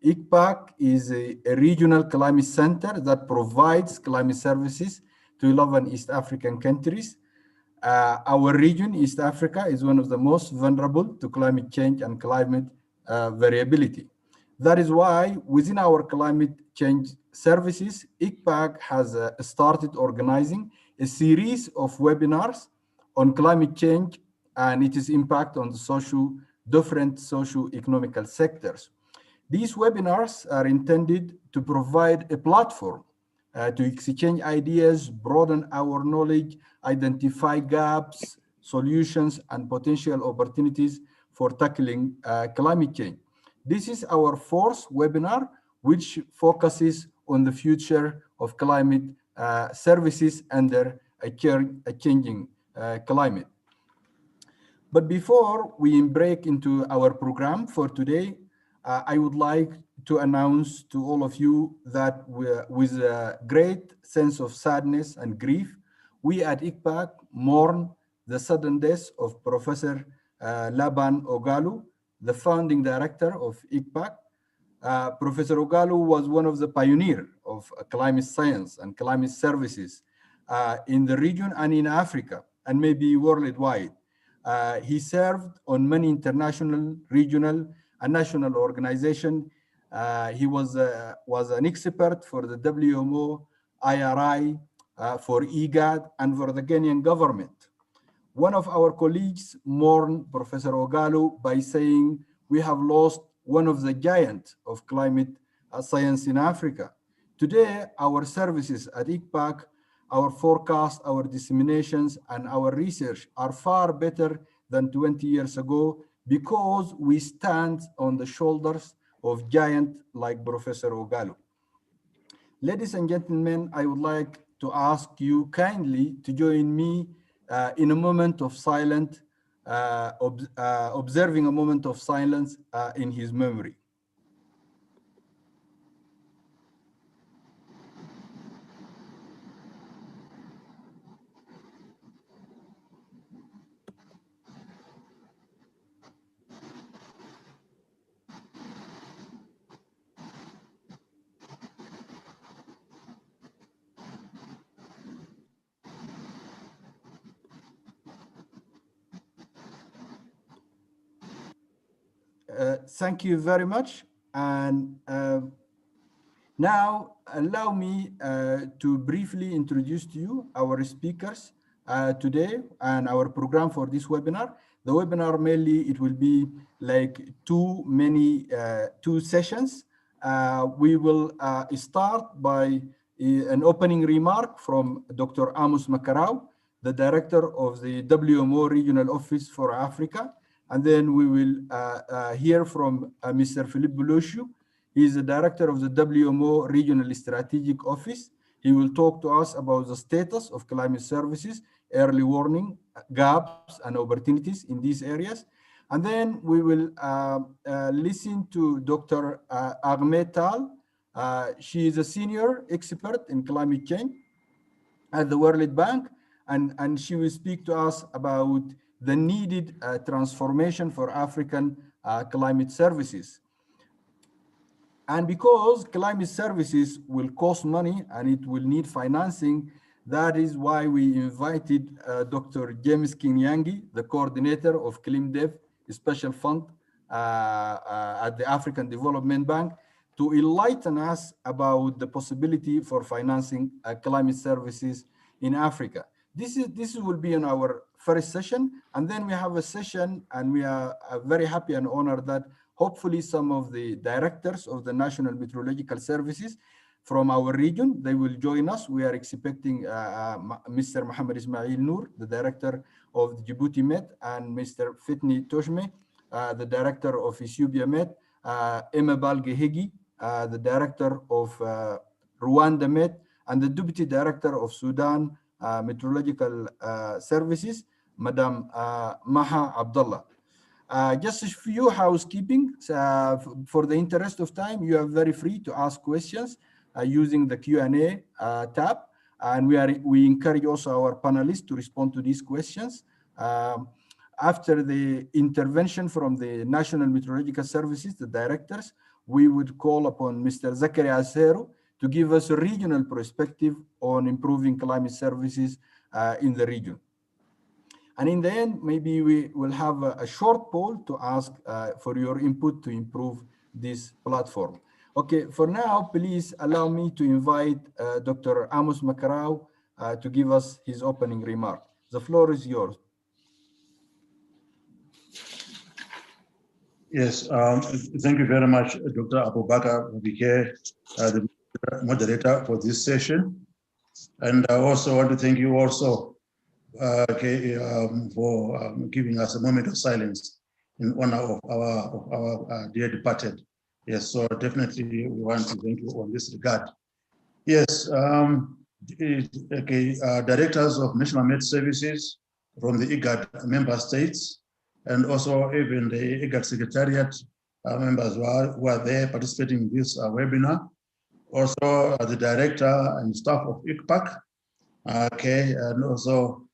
ICPAC is a regional climate center that provides climate services to 11 East African countries. Our region, East Africa, is one of the most vulnerable to climate change and climate variability. That is why within our climate change services, ICPAC has started organizing a series of webinars on climate change and its impact on the different socio-economical sectors. These webinars are intended to provide a platform to exchange ideas, broaden our knowledge, identify gaps, solutions, and potential opportunities for tackling climate change. This is our fourth webinar, which focuses on the future of climate services under a changing climate. But before we break into our program for today, I would like to announce to all of you that with a great sense of sadness and grief, we at ICPAC mourn the sudden death of Professor Laban Ogalu, the founding director of ICPAC. Professor Ogalu was one of the pioneers of climate science and climate services in the region and in Africa, and maybe worldwide. He served on many international, regional, and national organizations. He was an expert for the WMO, IRI, for IGAD, and for the Kenyan government. One of our colleagues mourned Professor Ogalu by saying, "We have lost one of the giants of climate science in Africa." Today, our services at ICPAC, our forecast, our disseminations, and our research are far better than 20 years ago because we stand on the shoulders of giants like Professor Ogalu. Ladies and gentlemen, I would like to ask you kindly to join me in a moment of silence, observing a moment of silence in his memory. Thank you very much. And now allow me to briefly introduce to you our speakers today and our program for this webinar. The webinar mainly, it will be like two sessions. We will start by an opening remark from Dr. Amos Makarau, the director of the WMO Regional Office for Africa. And then we will hear from Mr. Philippe Bouloshu. He is the director of the WMO Regional Strategic Office. He will talk to us about the status of climate services, early warning, gaps, and opportunities in these areas. And then we will listen to Dr. Ahmed Tal. She is a senior expert in climate change at the World Bank, and she will speak to us about the needed transformation for African climate services. And because climate services will cost money and it will need financing, that is why we invited Dr. James Kinyangi, the coordinator of ClimDev Special Fund at the African Development Bank, to enlighten us about the possibility for financing climate services in Africa. This will be in our first session, and then we have a session, and we are very happy and honored that hopefully some of the directors of the National Meteorological Services from our region, they will join us. We are expecting Mr. Mohammed Ismail Noor, the director of the Djibouti Met, and Mr. Fitni Toshme, the director of Ethiopia Met, Emma Balgehegi, the director of Rwanda Met, and the deputy director of Sudan Meteorological Services, Madam Maha Abdullah. Just a few housekeeping. For the interest of time, you are very free to ask questions using the Q&A tab, and we encourage also our panelists to respond to these questions. After the intervention from the National Meteorological Services, the directors, we would call upon Mr. Zakaria Asero to give us a regional perspective on improving climate services in the region. And in the end, maybe we will have a short poll to ask for your input to improve this platform. Okay, for now, please allow me to invite Dr. Amos Makarau to give us his opening remark. The floor is yours. Yes, thank you very much, Dr. Abubakar Bike, the moderator for this session. And I also want to thank you also for giving us a moment of silence in honor of our dear departed. Yes, so definitely we want to thank you on this regard. Yes, directors of National Med Services from the IGAD member states, and also even the IGAD Secretariat members who are there participating in this webinar. Also the director and staff of ICPAC, and also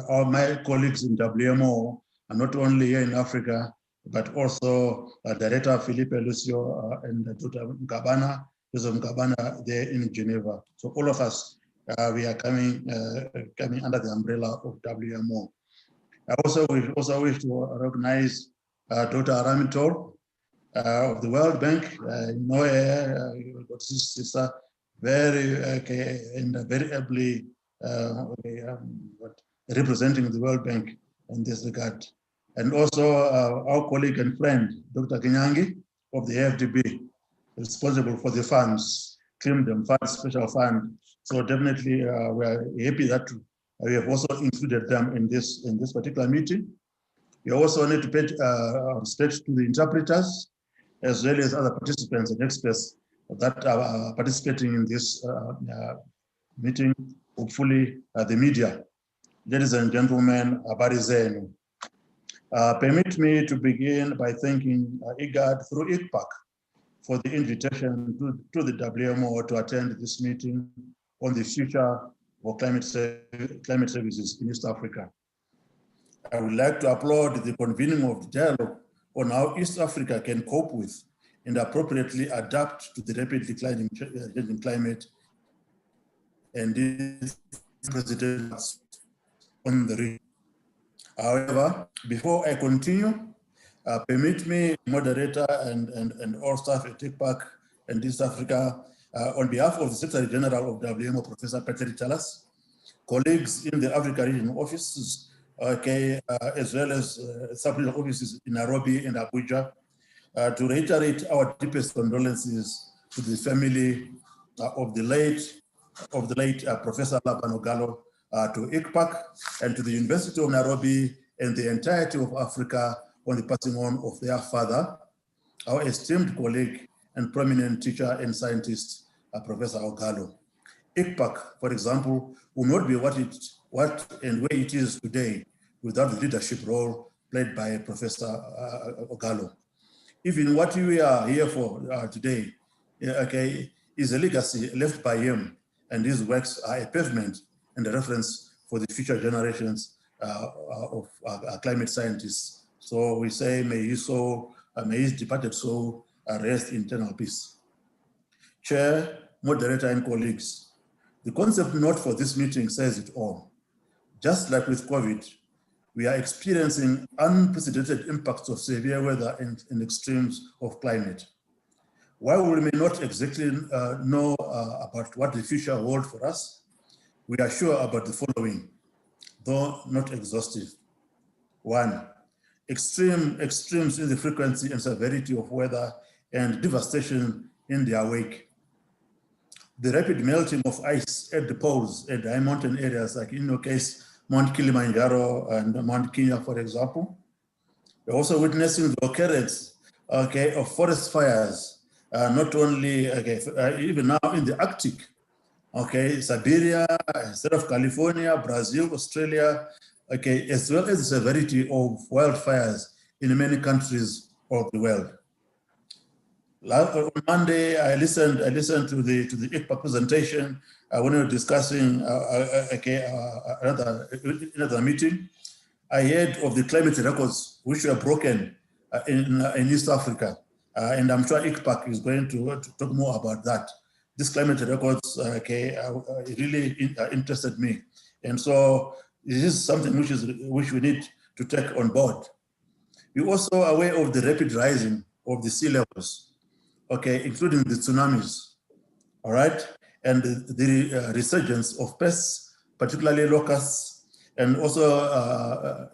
all my colleagues in WMO, and not only here in Africa, but also Director Felipe Lucio and Dr. Mkabana, Joseph Mkabana there in Geneva. So all of us, we are coming under the umbrella of WMO. We also wish to recognize Dr. Aramitol of the World Bank. Sister, very and very ably representing the World Bank in this regard. And also our colleague and friend, Dr. Kinyangi of the AFDB, responsible for the funds, Kingdom Fund, Special Fund. So definitely we are happy that we have also included them in this particular meeting. We also need to pay respect to the interpreters, as well as other participants and experts that are participating in this meeting, hopefully the media. Ladies and gentlemen, habari zenu. Permit me to begin by thanking IGAD through ICPAC for the invitation to the WMO to attend this meeting on the future of climate services in East Africa. I would like to applaud the convening of the dialogue on how East Africa can cope with and appropriately adapt to the rapidly changing climate and its presidents on the region. However, before I continue, permit me, moderator and all staff at ICPAC and East Africa, on behalf of the Secretary General of WMO, Professor Peter Chalas, colleagues in the Africa Regional offices, as well as sub-regional offices in Nairobi and Abuja, to reiterate our deepest condolences to the family of the late Professor Laban Ogalo, to ICPAC and to the University of Nairobi and the entirety of Africa on the passing on of their father, our esteemed colleague and prominent teacher and scientist, Professor Ogalo. ICPAC, for example, would not be what and where it is today without the leadership role played by Professor Ogalo. Even what we are here for today, is a legacy left by him, and his works are a pavement and a reference for the future generations of climate scientists. So we say, may his departed soul rest in eternal peace. Chair, moderator, and colleagues, the concept note for this meeting says it all. Just like with COVID, we are experiencing unprecedented impacts of severe weather and extremes of climate. While we may not exactly know about what the future holds for us, we are sure about the following, though not exhaustive. 1, extremes in the frequency and severity of weather and devastation in their wake. The rapid melting of ice at the poles and high mountain areas, like in your case, Mount Kilimanjaro and Mount Kenya, for example. We're also witnessing the occurrence of forest fires, not only even now in the Arctic, Siberia, instead of California, Brazil, Australia, as well as the severity of wildfires in many countries of the world. On Monday, I listened to the ICPAC presentation when we were discussing another meeting. I heard of the climate records which were broken in East Africa, and I'm sure ICPAC is going to talk more about that. This climate records really interested me. And so this is something which we need to take on board. We're also aware of the rapid rising of the sea levels, including the tsunamis, all right? And the resurgence of pests, particularly locusts, and also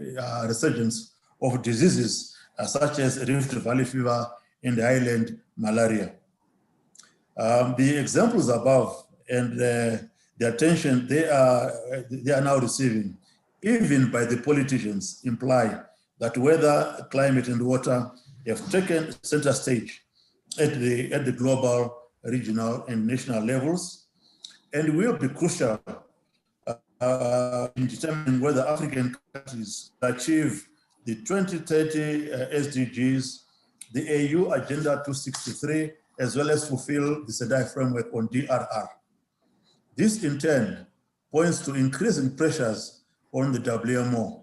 resurgence of diseases such as Rift Valley fever and the island malaria. The examples above and the attention they are now receiving, even by the politicians, imply that weather, climate, and water have taken center stage at the global, regional, and national levels, and will be crucial in determining whether African countries achieve the 2030 SDGs, the AU Agenda 263, as well as fulfill the SEDAI framework on DRR. This in turn points to increasing pressures on the WMO,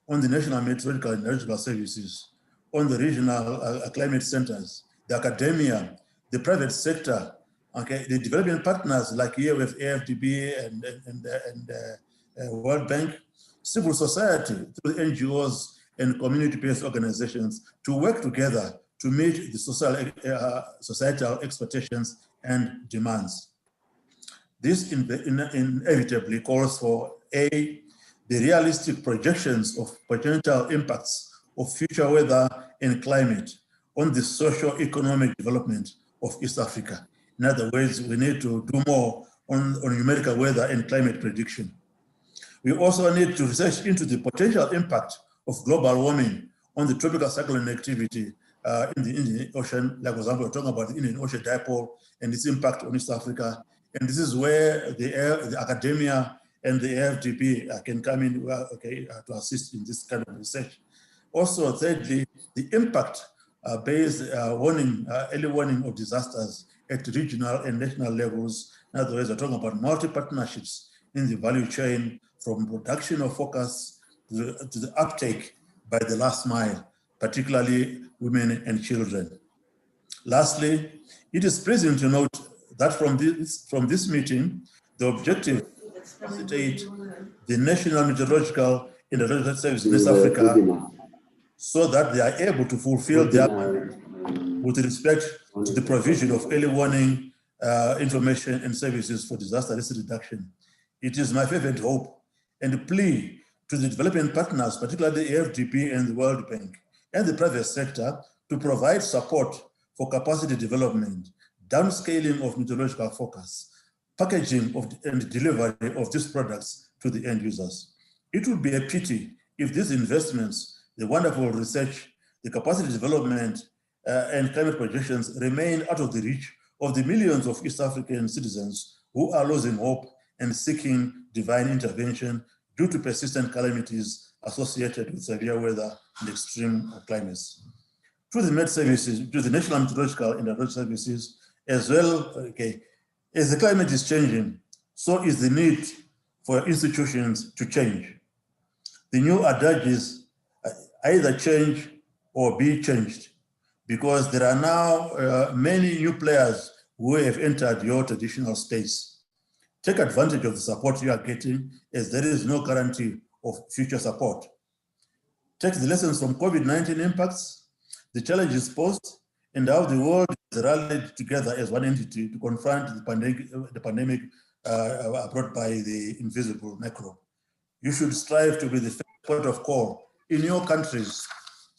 on the National Meteorological and Hydrological Services, on the regional climate centers, the academia, the private sector, the development partners like here with AFDB and World Bank, civil society, through NGOs and community-based organizations to work together to meet the societal expectations and demands. This inevitably calls for the realistic projections of potential impacts of future weather and climate on the socio-economic development of East Africa. In other words, we need to do more on numerical weather and climate prediction. We also need to research into the potential impact of global warming on the tropical cyclone activity in the Indian Ocean. Like, for example, we're talking about the Indian Ocean dipole and its impact on East Africa. And this is where the academia and the AFDB can come in to assist in this kind of research. Also, thirdly, the impact-based early warning of disasters at regional and national levels. In other words, we're talking about multi-partnerships in the value chain from production of forecasts to the uptake by the last mile, particularly women and children. Lastly, it is pleasing to note that from this meeting, the objective is to facilitate the National Meteorological and Hydrological Service in East Africa so that they are able to fulfill their with respect to the provision of early warning information and services for disaster risk reduction. It is my favorite hope and plea to the development partners, particularly the AFDB and the World Bank and the private sector, to provide support for capacity development, downscaling of meteorological forecasts, packaging and delivery of these products to the end users. It would be a pity if these investments, the wonderful research, the capacity development, and climate projections remain out of the reach of the millions of East African citizens who are losing hope and seeking divine intervention due to persistent calamities associated with severe weather and extreme climates. Through the Met services, through the National Meteorological and Hydrological Services, as well, as the climate is changing, so is the need for institutions to change. The new adage is either change or be changed, because there are now many new players who have entered your traditional space. Take advantage of the support you are getting, as there is no guarantee of future support. Take the lessons from COVID-19 impacts, the challenges posed, and how the world has rallied together as one entity to confront the pandemic brought by the invisible microbe. You should strive to be the first point of call in your countries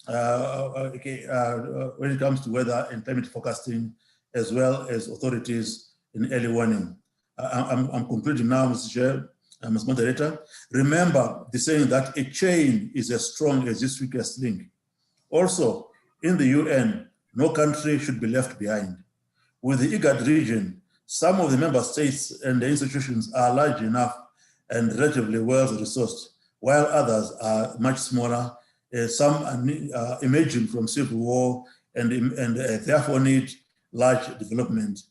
when it comes to weather and climate forecasting, as well as authorities in early warning. I'm concluding now, Mr. Chair, Mr. Moderator. Remember the saying that a chain is as strong as its weakest link. Also, in the UN, no country should be left behind. With the IGAD region, some of the member states and the institutions are large enough and relatively well-resourced, while others are much smaller. Some are emerging from civil war and therefore need large development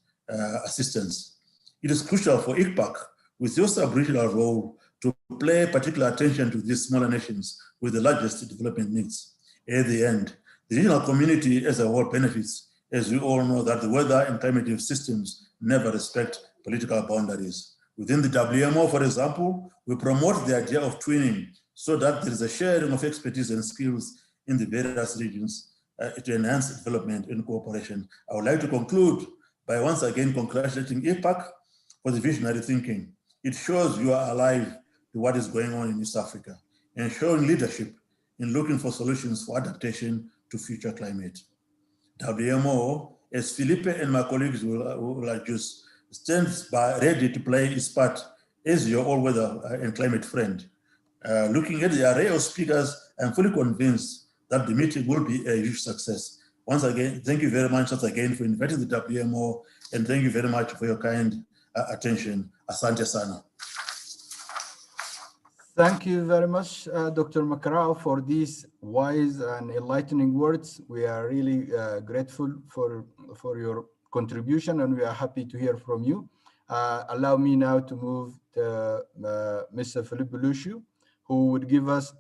assistance. It is crucial for ICPAC, with your sub-regional role, to pay particular attention to these smaller nations with the largest development needs. At the end, the regional community as a whole benefits as we all know that the weather and climate systems never respect political boundaries. Within the WMO, for example, we promote the idea of twinning so that there is a sharing of expertise and skills in the various regions to enhance development and cooperation. I would like to conclude by once again congratulating IPAC for the visionary thinking. It shows you are alive to what is going on in East Africa and showing leadership in looking for solutions for adaptation to future climate. WMO, as Felipe and my colleagues will adjust, stands by ready to play its part as your all-weather and climate friend. Looking at the array of speakers, I'm fully convinced that the meeting will be a huge success. Once again, thank you very much once again for inviting the WMO, and thank you very much for your kind attention. Asante sana. Thank you very much, Dr. Makarao, for these wise and enlightening words. We are really grateful for your contribution, and we are happy to hear from you. Allow me now to move to Mr. Philippe Belushu, who would give us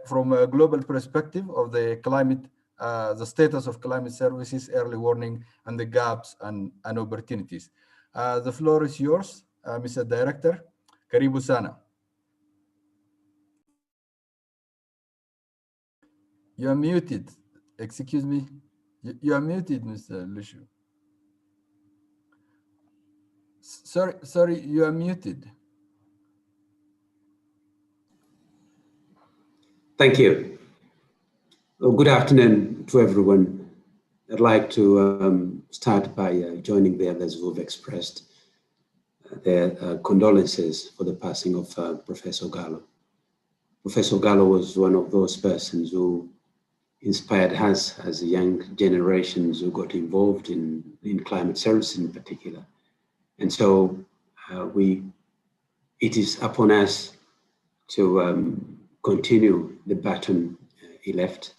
from a global perspective of the climate, the status of climate services, early warning, and the gaps and opportunities. The floor is yours, Mr. Director. Karibu sana. You are muted. Excuse me. You are muted, Mr. Lushu. Sorry, you are muted. Thank you. Well, good afternoon to everyone. I'd like to start by joining the others who have expressed their condolences for the passing of Professor Gallo. Professor Gallo was one of those persons who inspired us as young generations who got involved in climate services in particular. And so it is upon us to continue the baton he left.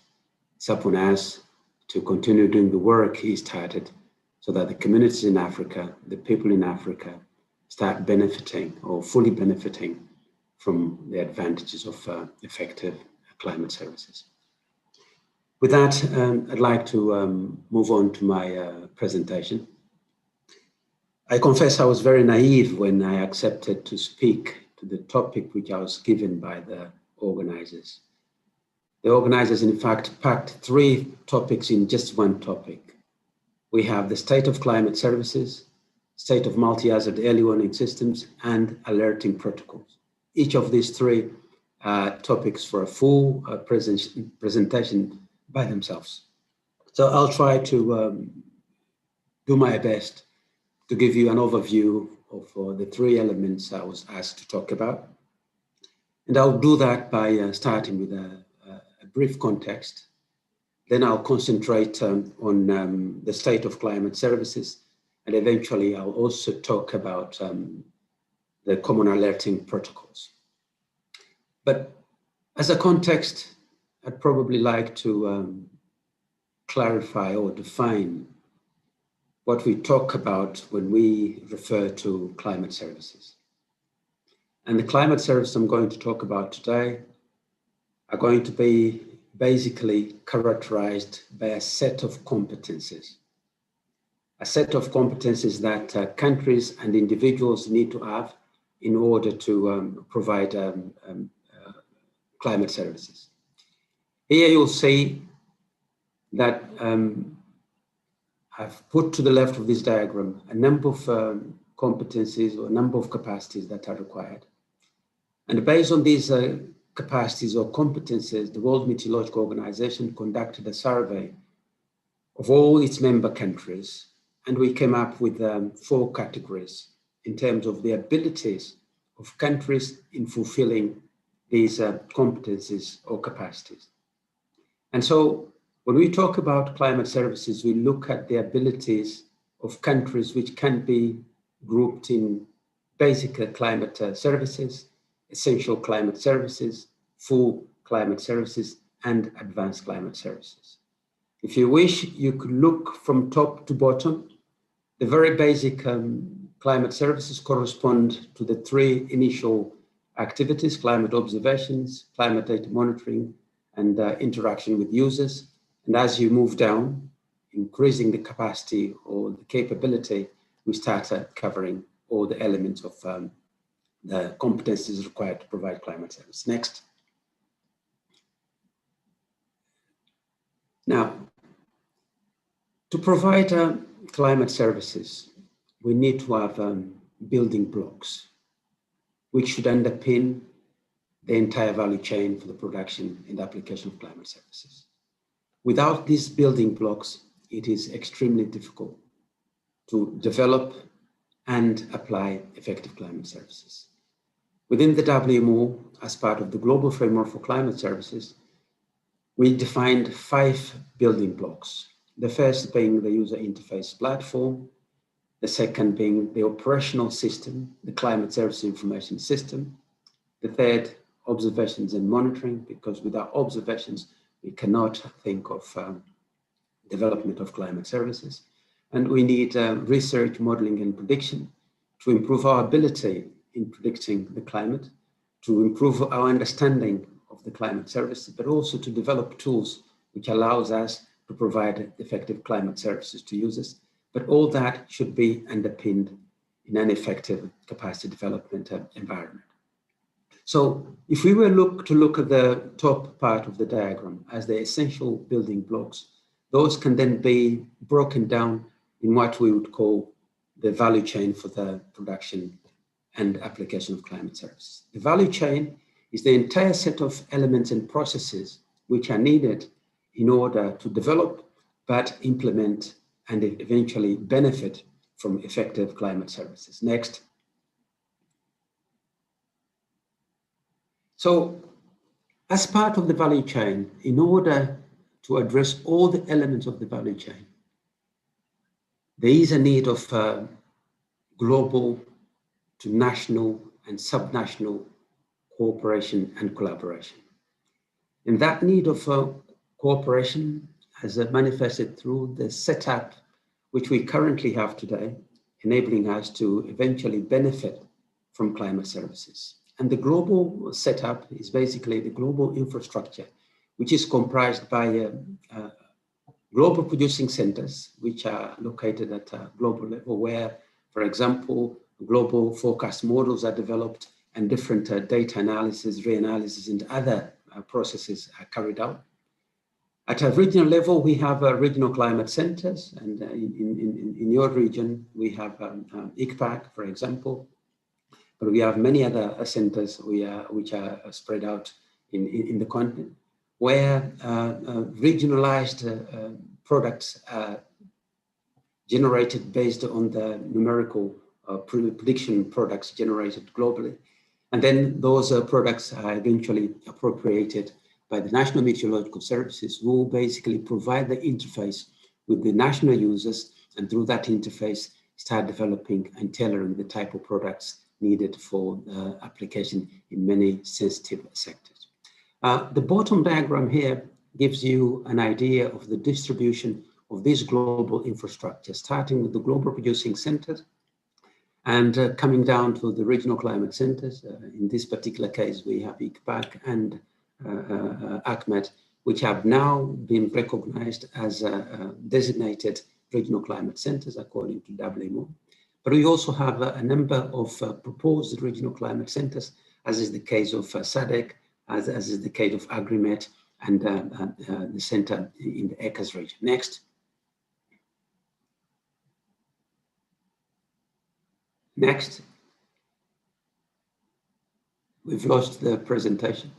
It's upon us to continue doing the work he started so that the communities in Africa, the people in Africa, start benefiting or fully benefiting from the advantages of effective climate services. With that, I'd like to move on to my presentation. I confess I was very naive when I accepted to speak to the topic which I was given by the organizers. The organizers, in fact, packed 3 topics in just one topic. We have the state of climate services, state of multi-hazard early warning systems, and alerting protocols. Each of these 3 topics for a full presentation by themselves. So I'll try to do my best to give you an overview of the 3 elements I was asked to talk about. And I'll do that by starting with a brief context. Then I'll concentrate on the state of climate services. And eventually I'll also talk about the common alerting protocols. But as a context, I'd probably like to clarify or define what we talk about when we refer to climate services. And the climate services I'm going to talk about today are going to be basically characterized by a set of competencies. A set of competencies that countries and individuals need to have in order to provide climate services. Here you'll see that I've put to the left of this diagram a number of competencies or a number of capacities that are required. And based on these capacities or competencies, the World Meteorological Organization conducted a survey of all its member countries, and we came up with 4 categories in terms of the abilities of countries in fulfilling these competencies or capacities. And so when we talk about climate services, we look at the abilities of countries which can be grouped in basic climate services, essential climate services, full climate services, and advanced climate services. If you wish, you could look from top to bottom. The very basic climate services correspond to the 3 initial activities: climate observations, climate data monitoring, and interaction with users. And as you move down increasing the capacity or the capability, we start covering all the elements of the competencies required to provide climate service. Next. Now, to provide climate services, we need to have building blocks, which should underpin the entire value chain for the production and application of climate services. Without these building blocks, it is extremely difficult to develop and apply effective climate services. Within the WMO, as part of the Global Framework for Climate Services, we defined 5 building blocks. The first being the user interface platform, the second being the operational system, the climate service information system, the third, observations and monitoring, because without observations, we cannot think of development of climate services. And we need research, modeling, and prediction to improve our ability in predicting the climate, to improve our understanding of the climate services, but also to develop tools which allows us to provide effective climate services to users. But all that should be underpinned in an effective capacity development environment. So if we were to look at the top part of the diagram as the essential building blocks, those can then be broken down in what we would call the value chain for the production and application of climate services. The value chain is the entire set of elements and processes which are needed in order to develop, but implement and eventually benefit from effective climate services. Next. So as part of the value chain, in order to address all the elements of the value chain, there is a need of global to national and subnational cooperation and collaboration. And that need of cooperation has manifested through the setup which we currently have today, enabling us to eventually benefit from climate services. And the global setup is basically the global infrastructure, which is comprised by global producing centers, which are located at a global level, where, for example, global forecast models are developed and different data analysis, reanalysis, and other processes are carried out. At a regional level, we have regional climate centers, and in your region, we have ICPAC, for example, but we have many other centers which are spread out in the continent, where regionalized products are generated based on the numerical prediction products generated globally. And then those products are eventually appropriated by the National Meteorological Services, who basically provide the interface with the national users, and through that interface start developing and tailoring the type of products needed for application in many sensitive sectors. The bottom diagram here gives you an idea of the distribution of this global infrastructure, starting with the global producing centers and coming down to the regional climate centers. In this particular case, we have ICPAC and ACMET, which have now been recognized as designated regional climate centers according to WMO. But we also have a number of proposed regional climate centers, as is the case of SADC, as is the case of AgriMet, and the center in the ECAS region. Next. Next. We've lost the presentation.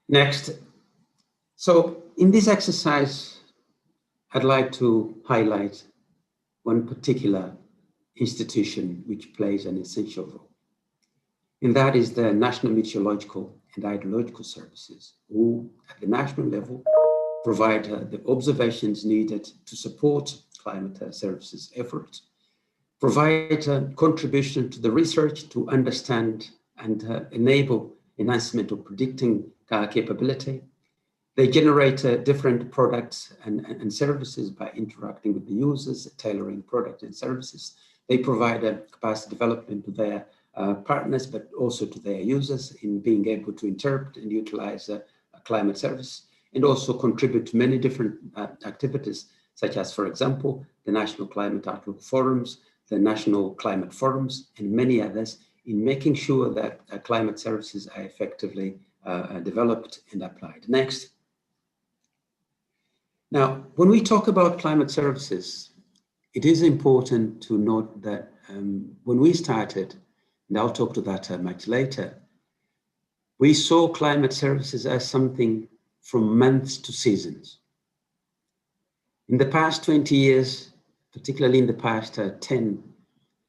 Next. So in this exercise, I'd like to highlight one particular institution which plays an essential role. And that is the National Meteorological and Hydrological Services, who at the national level provide the observations needed to support climate services efforts, provide contribution to the research to understand and enable enhancement of predicting capability. They generate different products and services by interacting with the users, tailoring products and services. They provide capacity development to their partners, but also to their users in being able to interpret and utilize climate service, and also contribute to many different activities, such as, for example, the National Climate Outlook Forums, the National Climate Forums, and many others, in making sure that climate services are effectively developed and applied. Next. Now, when we talk about climate services, it is important to note that when we started, and I'll talk to that much later, we saw climate services as something from months to seasons. In the past 20 years, particularly in the past 10,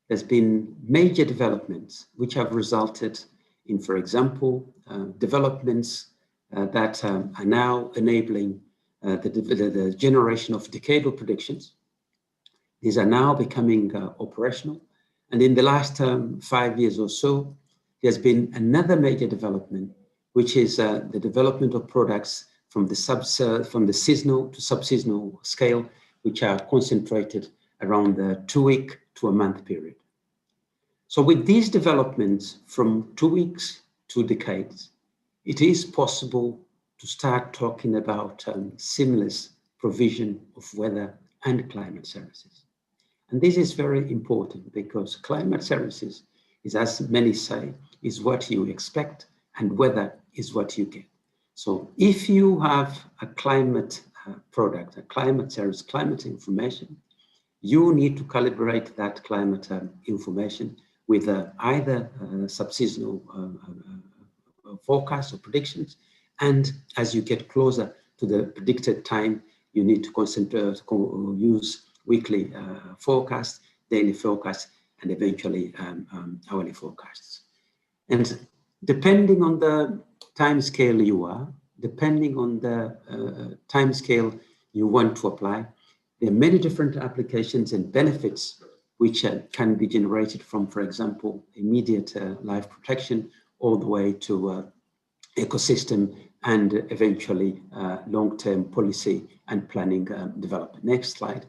there's been major developments which have resulted in, for example, developments that are now enabling the generation of decadal predictions. These are now becoming operational. And in the last 5 years or so, there's been another major development, which is the development of products from the seasonal to sub-seasonal scale, which are concentrated around the 2-week to a month period. So with these developments from 2 weeks to decades, it is possible to start talking about seamless provision of weather and climate services. And this is very important because climate services is, as many say, is what you expect and weather is what you get. So if you have a climate product, a climate service, climate information, you need to calibrate that climate information with either sub-seasonal forecasts or predictions. And as you get closer to the predicted time, you need to concentrate, use weekly forecasts, daily forecasts, and eventually hourly forecasts. And depending on the time scale you are, depending on the time scale you want to apply, there are many different applications and benefits which can be generated from, for example, immediate life protection all the way to ecosystem and eventually long-term policy and planning development. Next slide.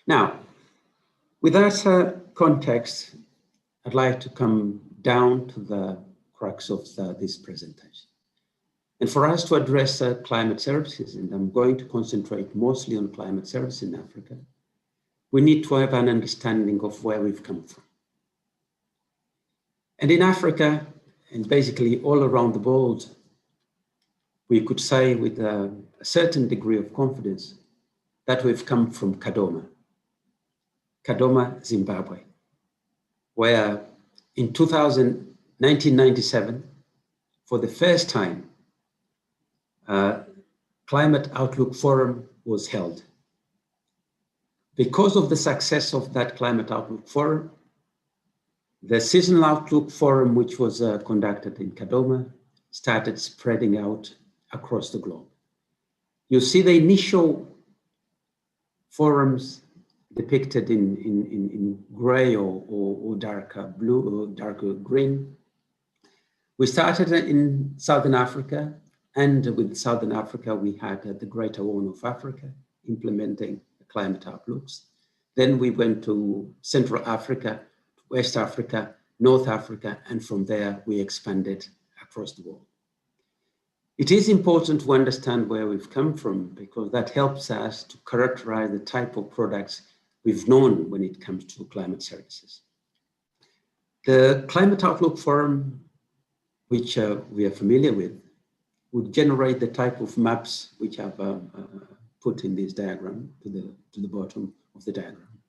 Now, with that context, I'd like to come down to the crux of this presentation. And for us to address climate services, and I'm going to concentrate mostly on climate services in Africa, we need to have an understanding of where we've come from. And in Africa, and basically all around the world, we could say with a certain degree of confidence that we've come from Kadoma, Zimbabwe, where in 1997, for the first time, Climate Outlook Forum was held. Because of the success of that Climate Outlook Forum, the Seasonal Outlook Forum, which was conducted in Kadoma, started spreading out across the globe. You see the initial forums depicted in gray or darker blue or darker green. We started in Southern Africa, and with Southern Africa, we had the Greater Horn of Africa implementing the climate outlooks. Then we went to Central Africa, West Africa, North Africa, and from there we expanded across the world. It is important to understand where we've come from because that helps us to characterize the type of products we've known when it comes to climate services. The Climate Outlook Forum, which we are familiar with, would generate the type of maps which I've put in this diagram to the bottom of the diagram,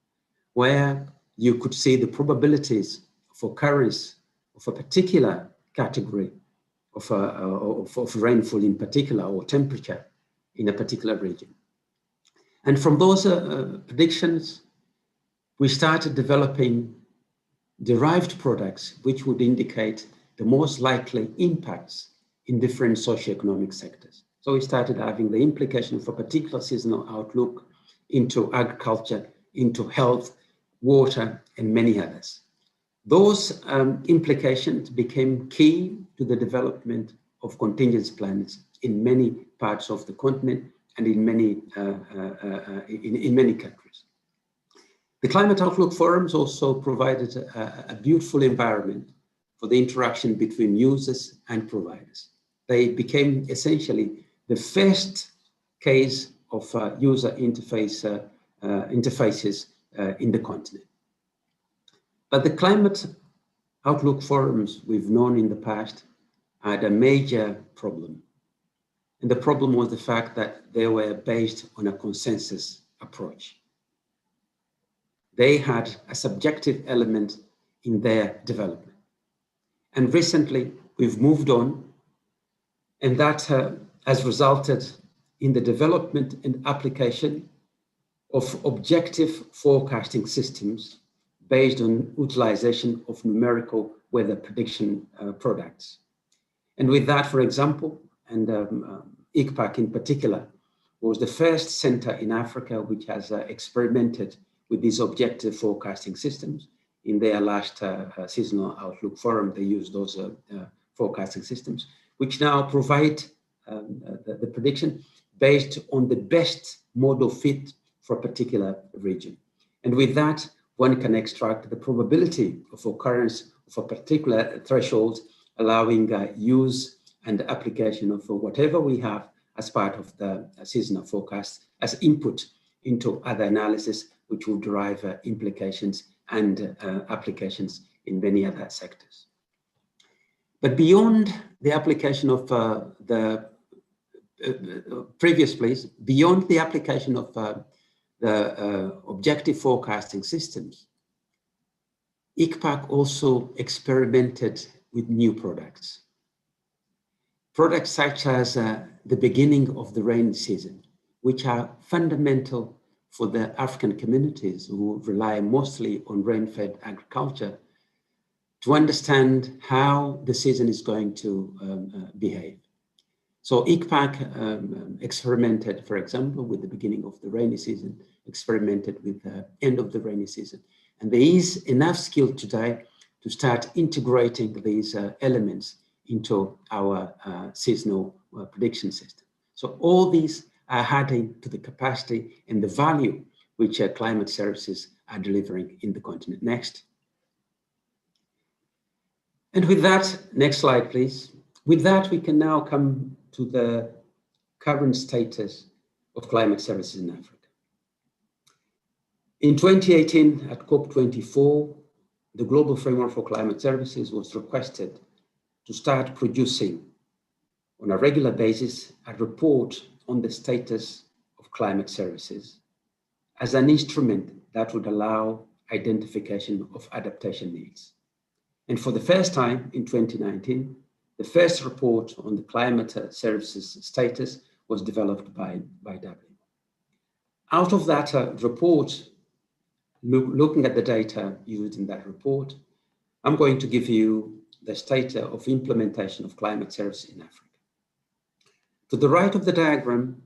where you could see the probabilities of occurrence of a particular category of rainfall in particular or temperature in a particular region. And from those predictions, we started developing derived products which would indicate the most likely impacts in different socioeconomic sectors. So we started having the implication of a particular seasonal outlook into agriculture, into health, water, and many others. Those implications became key to the development of contingency plans in many parts of the continent and in many countries. The Climate Outlook Forums also provided a beautiful environment for the interaction between users and providers. They became essentially the first case of user interfaces in the continent. But the climate outlook forums we've known in the past had a major problem. And the problem was the fact that they were based on a consensus approach. They had a subjective element in their development. And recently, we've moved on, and that has resulted in the development and application of objective forecasting systems based on utilization of numerical weather prediction products. And with that, for example, and ICPAC in particular, was the first center in Africa which has experimented with these objective forecasting systems. In their last seasonal outlook forum, they used those forecasting systems, which now provide the prediction based on the best model fit for a particular region. And with that, one can extract the probability of occurrence of a particular threshold, allowing use and application of whatever we have as part of the seasonal forecast as input into other analysis, which will derive implications and applications in many other sectors. But beyond the application of the previous place, beyond the application of the objective forecasting systems, ICPAC also experimented with new products. Products such as the beginning of the rainy season, which are fundamental for the African communities who rely mostly on rain-fed agriculture to understand how the season is going to behave. So ICPAC experimented, for example, with the beginning of the rainy season, experimented with the end of the rainy season. And there is enough skill today to start integrating these elements into our seasonal prediction system. So all these are adding to the capacity and the value which climate services are delivering in the continent. Next. And with that, next slide, please. With that, we can now come to the current status of climate services in Africa. In 2018, at COP24, the Global Framework for Climate Services was requested to start producing on a regular basis a report on the status of climate services as an instrument that would allow identification of adaptation needs. And for the first time in 2019, the first report on the climate services status was developed by WMO. Out of that report, looking at the data used in that report, I'm going to give you the state of implementation of climate services in Africa. To the right of the diagram,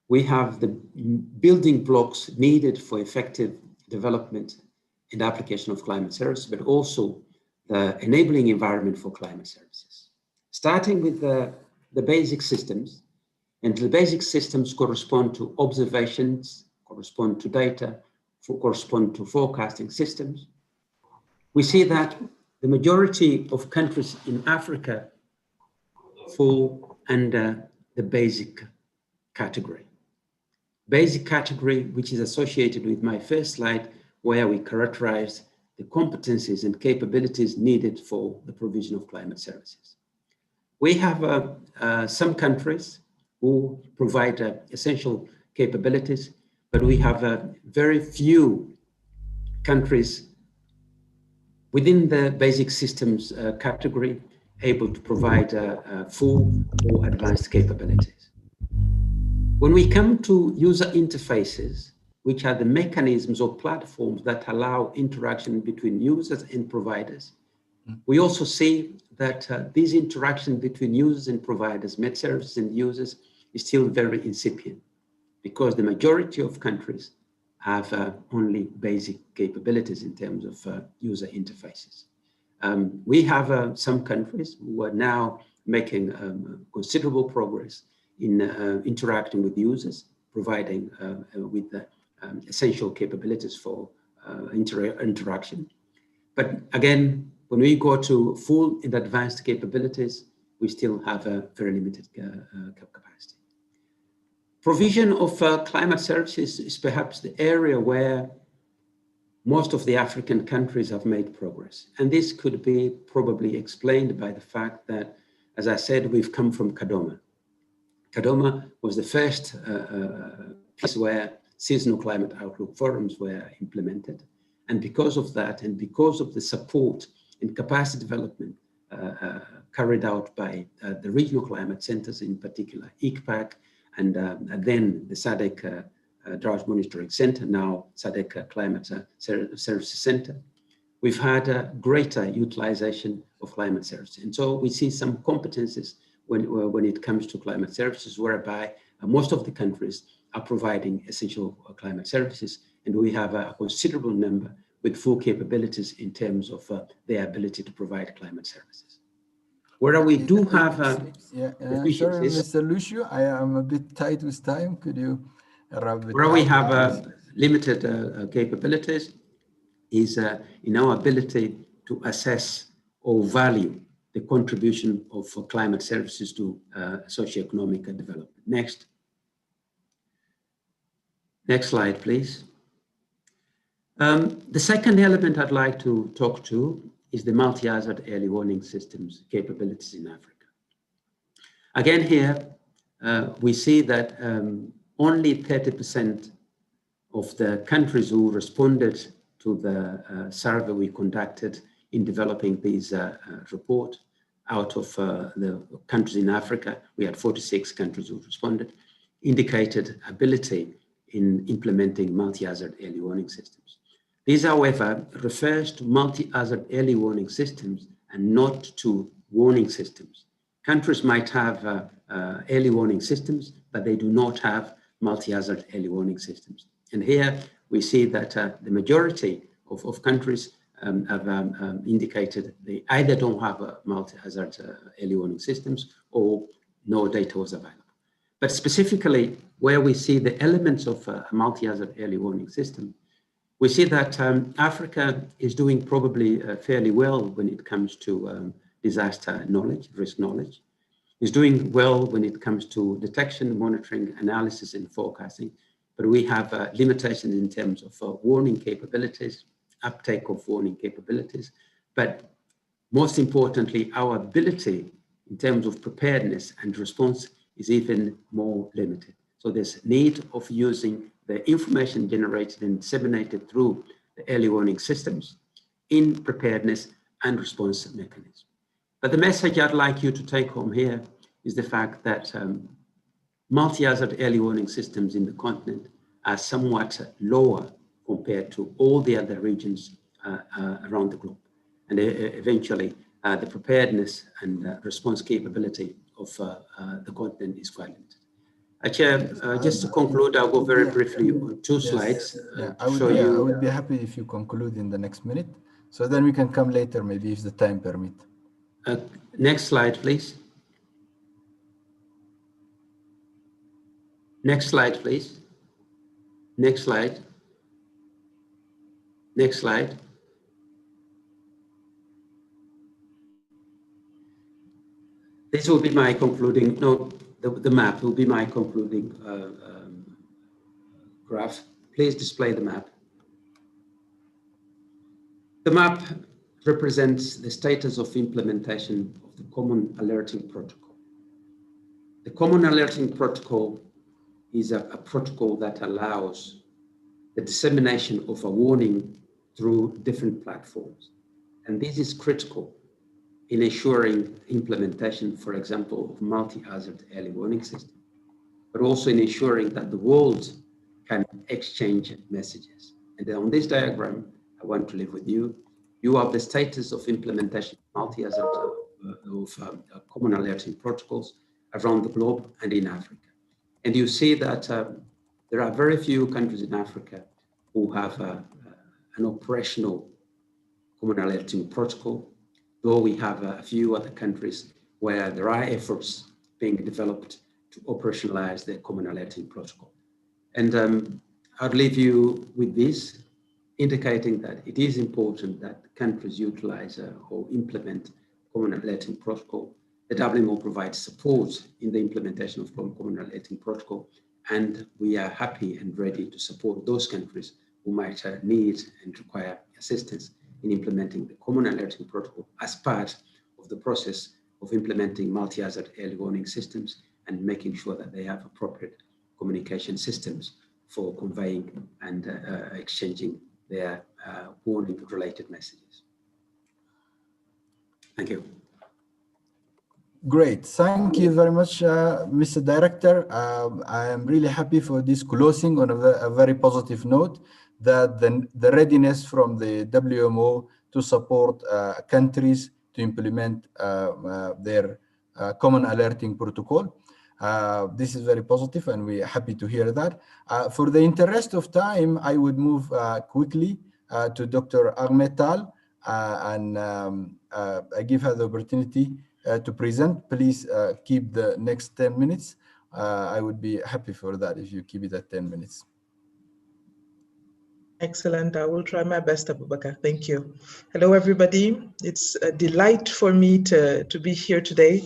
we have the building blocks needed for effective development and application of climate services, but also the enabling environment for climate services. Starting with the basic systems, and the basic systems correspond to observations, correspond to data, correspond to forecasting systems. We see that the majority of countries in Africa fall under the basic category. Basic category, which is associated with my first slide, where we characterize the competencies and capabilities needed for the provision of climate services. We have some countries who provide essential capabilities, but we have very few countries within the basic systems category able to provide full or advanced capabilities. When we come to user interfaces, which are the mechanisms or platforms that allow interaction between users and providers, we also see that this interaction between users and providers, met services and users, is still very incipient because the majority of countries have only basic capabilities in terms of user interfaces. We have some countries who are now making considerable progress in interacting with users, providing with essential capabilities for interaction. But again, when we go to full and advanced capabilities, we still have a very limited capacity. Provision of climate services is perhaps the area where most of the African countries have made progress. And this could be probably explained by the fact that, as I said, we've come from Kadoma. Kadoma was the first place where seasonal climate outlook forums were implemented. And because of that, and because of the support and capacity development carried out by the regional climate centers, in particular ICPAC, and then the SADC Drought Monitoring Center, now SADC Climate Services Center, we've had a greater utilization of climate services. And so we see some competencies when it comes to climate services, whereby most of the countries are providing essential climate services, and we have a considerable number with full capabilities in terms of their ability to provide climate services. Where we do have sorry, Mr. Lucio, I am a bit tight with time. Could you wrap it up? Where we have limited capabilities is in our ability to assess or value the contribution of climate services to socioeconomic development. Next slide, please. The second element I'd like to talk to is the multi-hazard early warning systems capabilities in Africa. Again, here we see that only 30% of the countries who responded to the survey we conducted in developing these report, out of the countries in Africa, we had 46 countries who responded, indicated ability in implementing multi-hazard early warning systems. This, however, refers to multi-hazard early warning systems and not to warning systems. Countries might have early warning systems, but they do not have multi-hazard early warning systems. And here we see that the majority of countries have indicated they either don't have a multi-hazard early warning systems or no data was available. But specifically, where we see the elements of a multi-hazard early warning system, we see that Africa is doing probably fairly well when it comes to disaster knowledge, risk knowledge. Is doing well when it comes to detection, monitoring, analysis, and forecasting. But we have limitations in terms of warning capabilities, uptake of warning capabilities. But most importantly, our ability in terms of preparedness and response is even more limited. So there's need of using the information generated and disseminated through the early warning systems in preparedness and response mechanisms. But the message I'd like you to take home here is the fact that multi-hazard early warning systems in the continent are somewhat lower compared to all the other regions around the globe. And eventually, the preparedness and response capability of the continent is quite limited. Chair, just to conclude, I'll go very briefly on two slides. I would be happy if you conclude in the next minute, so then we can come later, maybe if the time permits. Next slide, please. Next slide, please. Next slide. Next slide. This will be my concluding, no, the map will be my concluding graph. Please display the map. The map represents the status of implementation of the Common Alerting Protocol. The Common Alerting Protocol is a protocol that allows the dissemination of a warning through different platforms. And this is critical in ensuring implementation, for example, of multi-hazard early warning system, but also in ensuring that the world can exchange messages. And on this diagram, I want to leave with you, you have the status of implementation of multi-hazard common alerting protocols around the globe and in Africa. And you see that there are very few countries in Africa who have an operational common alerting protocol, though we have a few other countries where there are efforts being developed to operationalize the common alerting protocol. And I'll leave you with this. indicating that it is important that countries utilize or implement common alerting protocol. The WMO provides support in the implementation of common alerting protocol, and we are happy and ready to support those countries who might need and require assistance in implementing the common alerting protocol as part of the process of implementing multi-hazard early warning systems and making sure that they have appropriate communication systems for conveying and exchanging their warning-related messages. Thank you. Great. Thank you very much, Mr. Director. I am really happy for this closing on a very positive note, that the readiness from the WMO to support countries to implement their common alerting protocol. This is very positive, and we're happy to hear that. For the interest of time, I would move quickly to Dr. Hydrometeorological, and I give her the opportunity to present. Please keep the next 10 minutes. I would be happy for that if you keep it at 10 minutes. Excellent. I will try my best, Abubakar. Thank you. Hello, everybody. It's a delight for me to be here today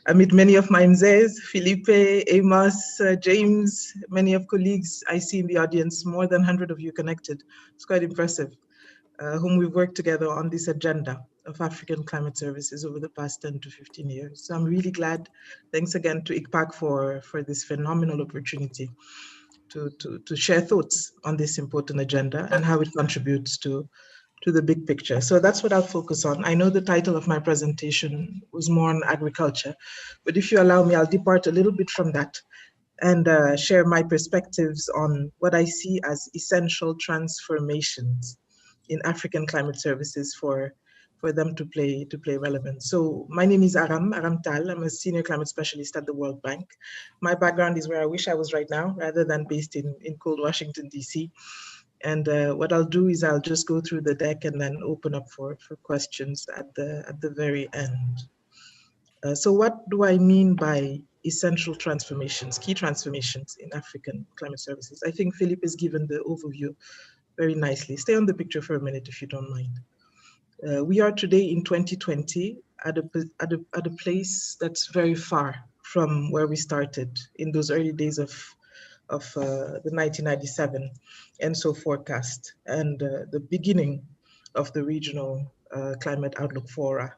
amid many of my mzes, Felipe, Amos, James, many of colleagues I see in the audience, more than 100 of you connected. It's quite impressive, whom we've worked together on this agenda of African climate services over the past 10 to 15 years. So I'm really glad. Thanks again to ICPAC for this phenomenal opportunity to share thoughts on this important agenda and how it contributes to the big picture. So that's what I'll focus on. I know the title of my presentation was more on agriculture, but if you allow me, I'll depart a little bit from that and share my perspectives on what I see as essential transformations in African climate services for them to play relevant. So my name is Aram Tal. I'm a senior climate specialist at the World Bank. My background is where I wish I was right now, rather than based in cold Washington, DC. And what I'll do is I'll just go through the deck and then open up for questions at the very end. So what do I mean by essential transformations, key transformations in African climate services? I think Philip has given the overview very nicely. Stay on the picture for a minute if you don't mind. We are today in 2020 at a place that's very far from where we started in those early days of the 1997 ENSO forecast and the beginning of the regional climate outlook fora.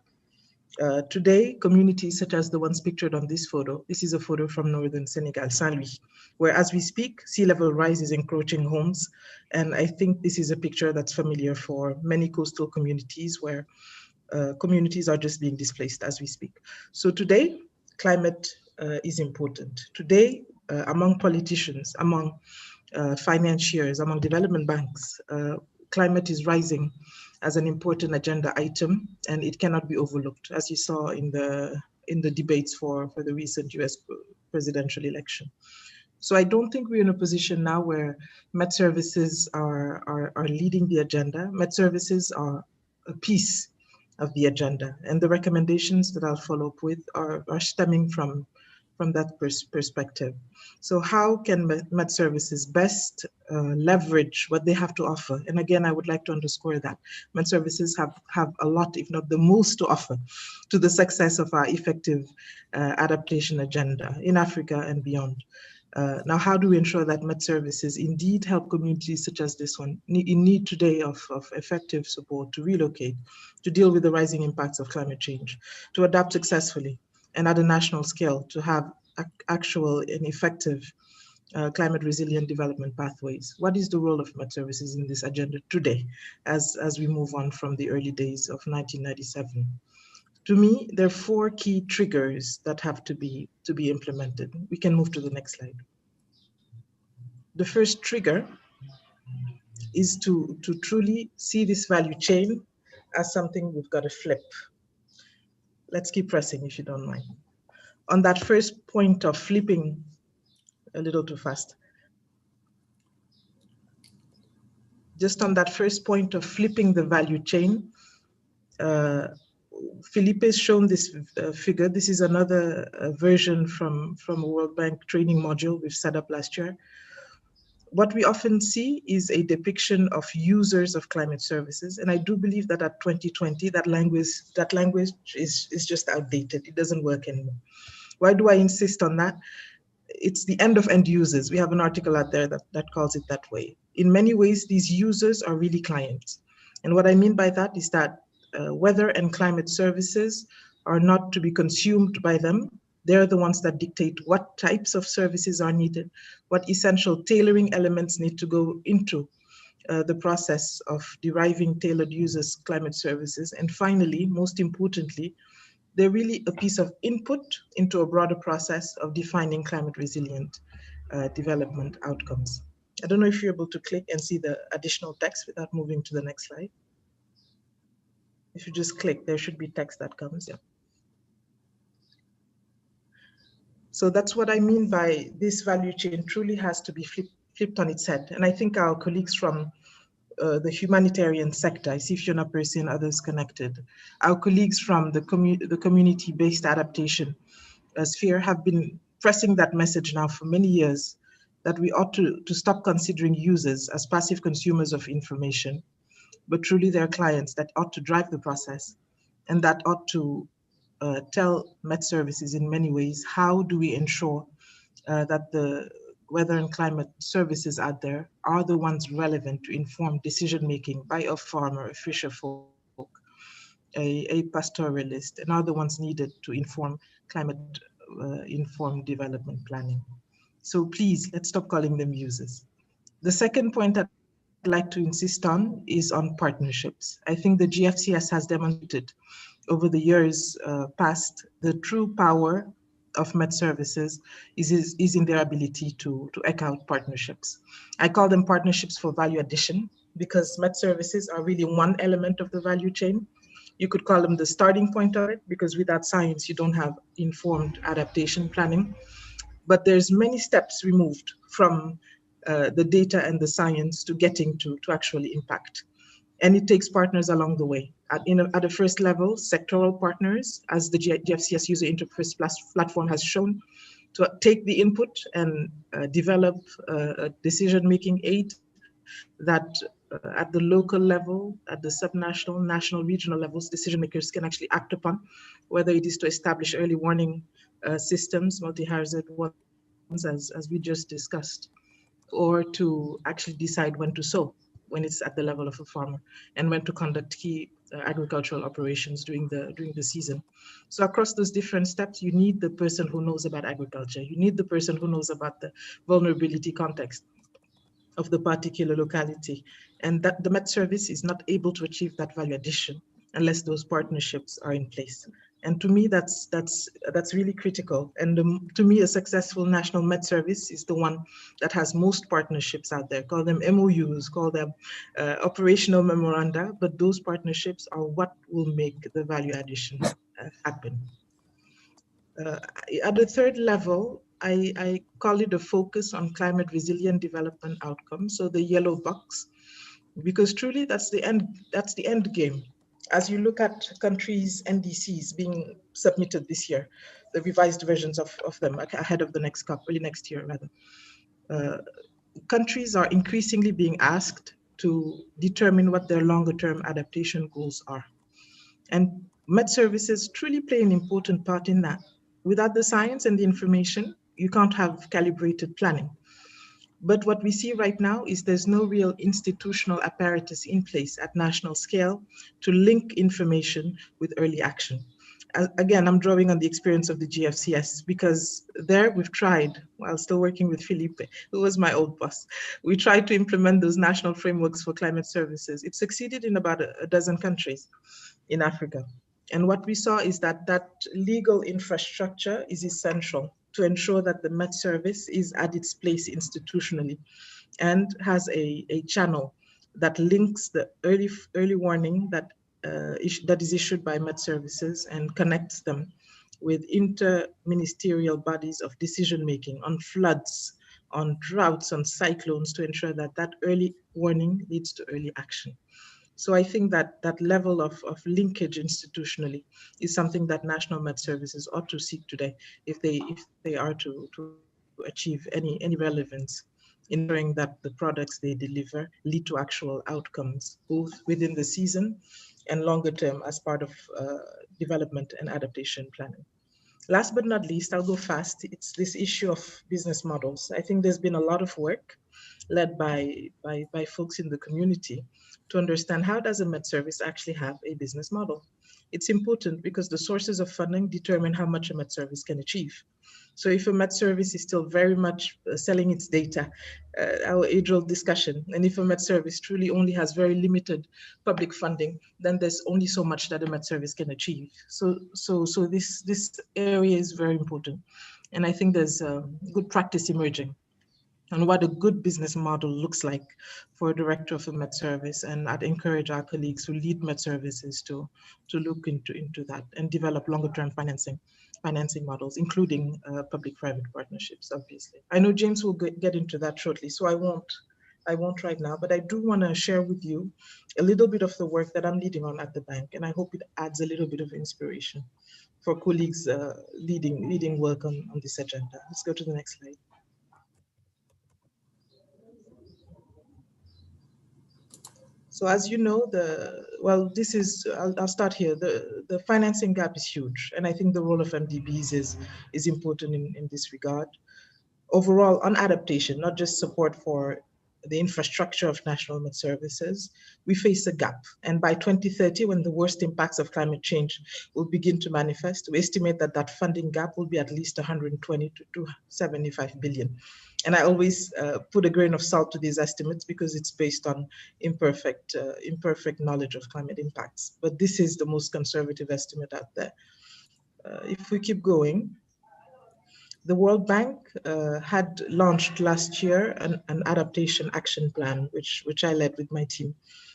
Today, communities such as the ones pictured on this photo, this is a photo from northern Senegal, Saint-Louis, where as we speak, sea level rise is encroaching homes. And I think this is a picture that's familiar for many coastal communities where communities are just being displaced as we speak. So today, climate is important. Today, among politicians, among financiers, among development banks, climate is rising as an important agenda item, and it cannot be overlooked, as you saw in the debates for the recent US presidential election. So I don't think we're in a position now where Met services are leading the agenda. Met services are a piece of the agenda, and the recommendations that I'll follow up with are stemming from that perspective. So how can Met services best leverage what they have to offer? And again, I would like to underscore that Met services have a lot, if not the most, to offer to the success of our effective adaptation agenda in Africa and beyond. Now, how do we ensure that Met services indeed help communities such as this one in need today of effective support to relocate, to deal with the rising impacts of climate change, to adapt successfully, and at a national scale to have actual and effective climate resilient development pathways? What is the role of Met services in this agenda today as we move on from the early days of 1997? To me, there are 4 key triggers that have to be implemented. We can move to the next slide. The first trigger is to truly see this value chain as something we've got to flip. Let's keep pressing if you don't mind. On that first point of flipping, a little too fast. Just on that first point of flipping the value chain, Felipe has shown this figure. This is another version from a World Bank training module we've set up last year, What we often see is a depiction of users of climate services. And I do believe that at 2020, that language is just outdated. It doesn't work anymore. Why do I insist on that? It's the end of end users. We have an article out there that calls it that way. In many ways, these users are really clients. And what I mean by that is that weather and climate services are not to be consumed by them. They're the ones that dictate what types of services are needed, what essential tailoring elements need to go into the process of deriving tailored users climate services. And finally, most importantly, they're really a piece of input into a broader process of defining climate resilient development outcomes. I don't know if you're able to click and see the additional text without moving to the next slide. If you just click, there should be text that comes. Yeah. So that's what I mean by this value chain truly has to be flipped on its head. And I think our colleagues from the humanitarian sector, I see Fiona Percy and others connected, our colleagues from the community-based adaptation sphere have been pressing that message now for many years, that we ought to stop considering users as passive consumers of information, but truly their clients that ought to drive the process, and that ought to tell Met Services in many ways, how do we ensure that the weather and climate services out there are the ones relevant to inform decision-making by a farmer, a fisher folk, a pastoralist, and are the ones needed to inform climate-informed development planning. So please, let's stop calling them users. The second point I'd like to insist on is on partnerships. I think the GFCS has demonstrated over the years past the true power of Met Services is in their ability to eke out partnerships. I call them partnerships for value addition, because Met Services are really one element of the value chain. You could call them the starting point of it, because without science, you don't have informed adaptation planning. But there's many steps removed from the data and the science to getting to actually impact. And it takes partners along the way. At the first level, sectoral partners, as the GFCS user interface platform has shown, to take the input and develop a decision-making aid that at the local level, at the subnational, national, regional levels, decision makers can actually act upon, whether it is to establish early warning systems, multi-hazard ones, as we just discussed, or to actually decide when to sow, when it's at the level of a farmer, and when to conduct key agricultural operations during the season. So across those different steps, you need the person who knows about agriculture. You need the person who knows about the vulnerability context of the particular locality. And that the Met Service is not able to achieve that value addition unless those partnerships are in place. And to me, that's really critical. And to me, a successful national Met Service is the one that has most partnerships out there. Call them MOUs, call them operational memoranda, but those partnerships are what will make the value addition happen. At the third level, I call it a focus on climate resilient development outcomes, so the yellow box, because truly that's the end game. As you look at countries' NDCs being submitted this year, the revised versions of them ahead of the next COP, early next year rather, countries are increasingly being asked to determine what their longer term adaptation goals are. And Met Services truly play an important part in that. Without the science and the information, you can't have calibrated planning. But what we see right now is there's no real institutional apparatus in place at national scale to link information with early action. Again, I'm drawing on the experience of the GFCS, because there we've tried, while still working with Felipe, who was my old boss, we tried to implement those national frameworks for climate services. It succeeded in about a dozen countries in Africa. And what we saw is that legal infrastructure is essential to ensure that the Met Service is at its place institutionally and has a channel that links the early warning that is issued by Met Services and connects them with inter-ministerial bodies of decision-making on floods, on droughts, on cyclones, to ensure that early warning leads to early action. So I think that level of linkage institutionally is something that national Met Services ought to seek today if they are to achieve any relevance ensuring that the products they deliver lead to actual outcomes, both within the season and longer term as part of development and adaptation planning. Last but not least, I'll go fast. It's this issue of business models. I think there's been a lot of work led by folks in the community to understand how does a Met Service actually have a business model. It's important because the sources of funding determine how much a Met Service can achieve. So if a Met Service is still very much selling its data, our age-old discussion, and if a Met Service truly only has very limited public funding, then there's only so much that a Met Service can achieve. So this area is very important. And I think there's good practice emerging on what a good business model looks like for a director of a Met Service. And I'd encourage our colleagues who lead Met Services to look into that and develop longer term financing models, including public-private partnerships, obviously. I know James will get into that shortly, so I won't right now, but I do want to share with you a little bit of the work that I'm leading on at the bank, and I hope it adds a little bit of inspiration for colleagues leading work on this agenda. Let's go to the next slide. So as you know, I'll start here. The financing gap is huge, and I think the role of MDBs is important in this regard. Overall, on adaptation, not just support for the infrastructure of national Met Services, we face a gap. And by 2030, when the worst impacts of climate change will begin to manifest, we estimate that funding gap will be at least 120 to 275 billion. And I always put a grain of salt to these estimates because it's based on imperfect knowledge of climate impacts. But this is the most conservative estimate out there. If we keep going, the World Bank had launched last year an adaptation action plan, which I led with my team.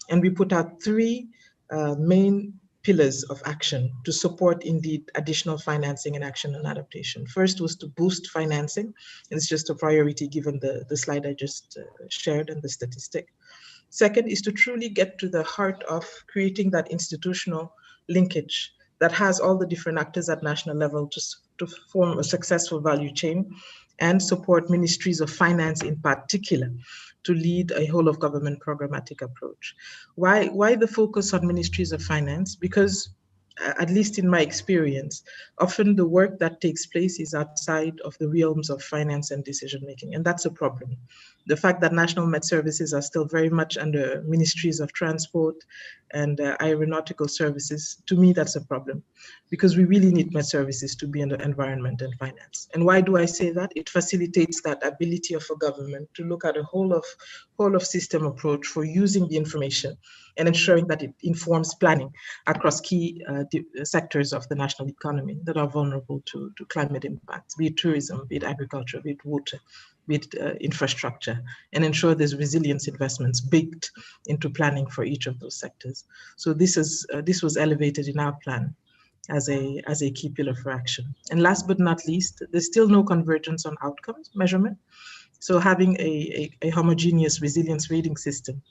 And we put out three main pillars of action to support indeed additional financing and action on adaptation. First was to boost financing, and it's just a priority given the slide I just shared and the statistic. Second is to truly get to the heart of creating that institutional linkage that has all the different actors at national level to form a successful value chain and support ministries of finance in particular to lead a whole of government programmatic approach. Why the focus on ministries of finance? Because at least in my experience, often the work that takes place is outside of the realms of finance and decision making, and that's a problem. The fact that national Met Services are still very much under ministries of transport and aeronautical services, to me, that's a problem, because we really need Met Services to be under environment and finance. And why do I say that? It facilitates that ability of a government to look at a whole of system approach for using the information and ensuring that it informs planning across key sectors of the national economy that are vulnerable to climate impacts, be it tourism, be it agriculture, be it water, be it infrastructure, and ensure there's resilience investments baked into planning for each of those sectors. So this was elevated in our plan as a key pillar for action. And last but not least, there's still no convergence on outcomes measurement. So having a homogeneous resilience rating system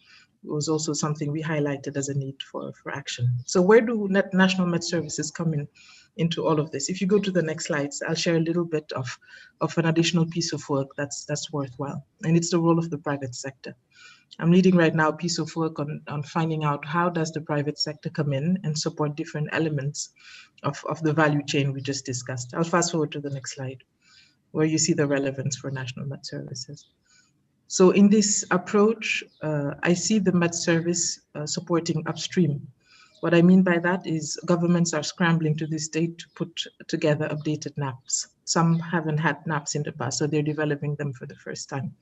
was also something we highlighted as a need for action. So where do national Met Services come into all of this? If you go to the next slides, I'll share a little bit of an additional piece of work that's worthwhile, and it's the role of the private sector. I'm leading right now a piece of work on finding out how does the private sector come in and support different elements of the value chain we just discussed. I'll fast forward to the next slide, where you see the relevance for national Met Services. So in this approach, I see the Met Service supporting upstream. What I mean by that is governments are scrambling to this date to put together updated NAPs. Some haven't had NAPs in the past, so they're developing them for the first time.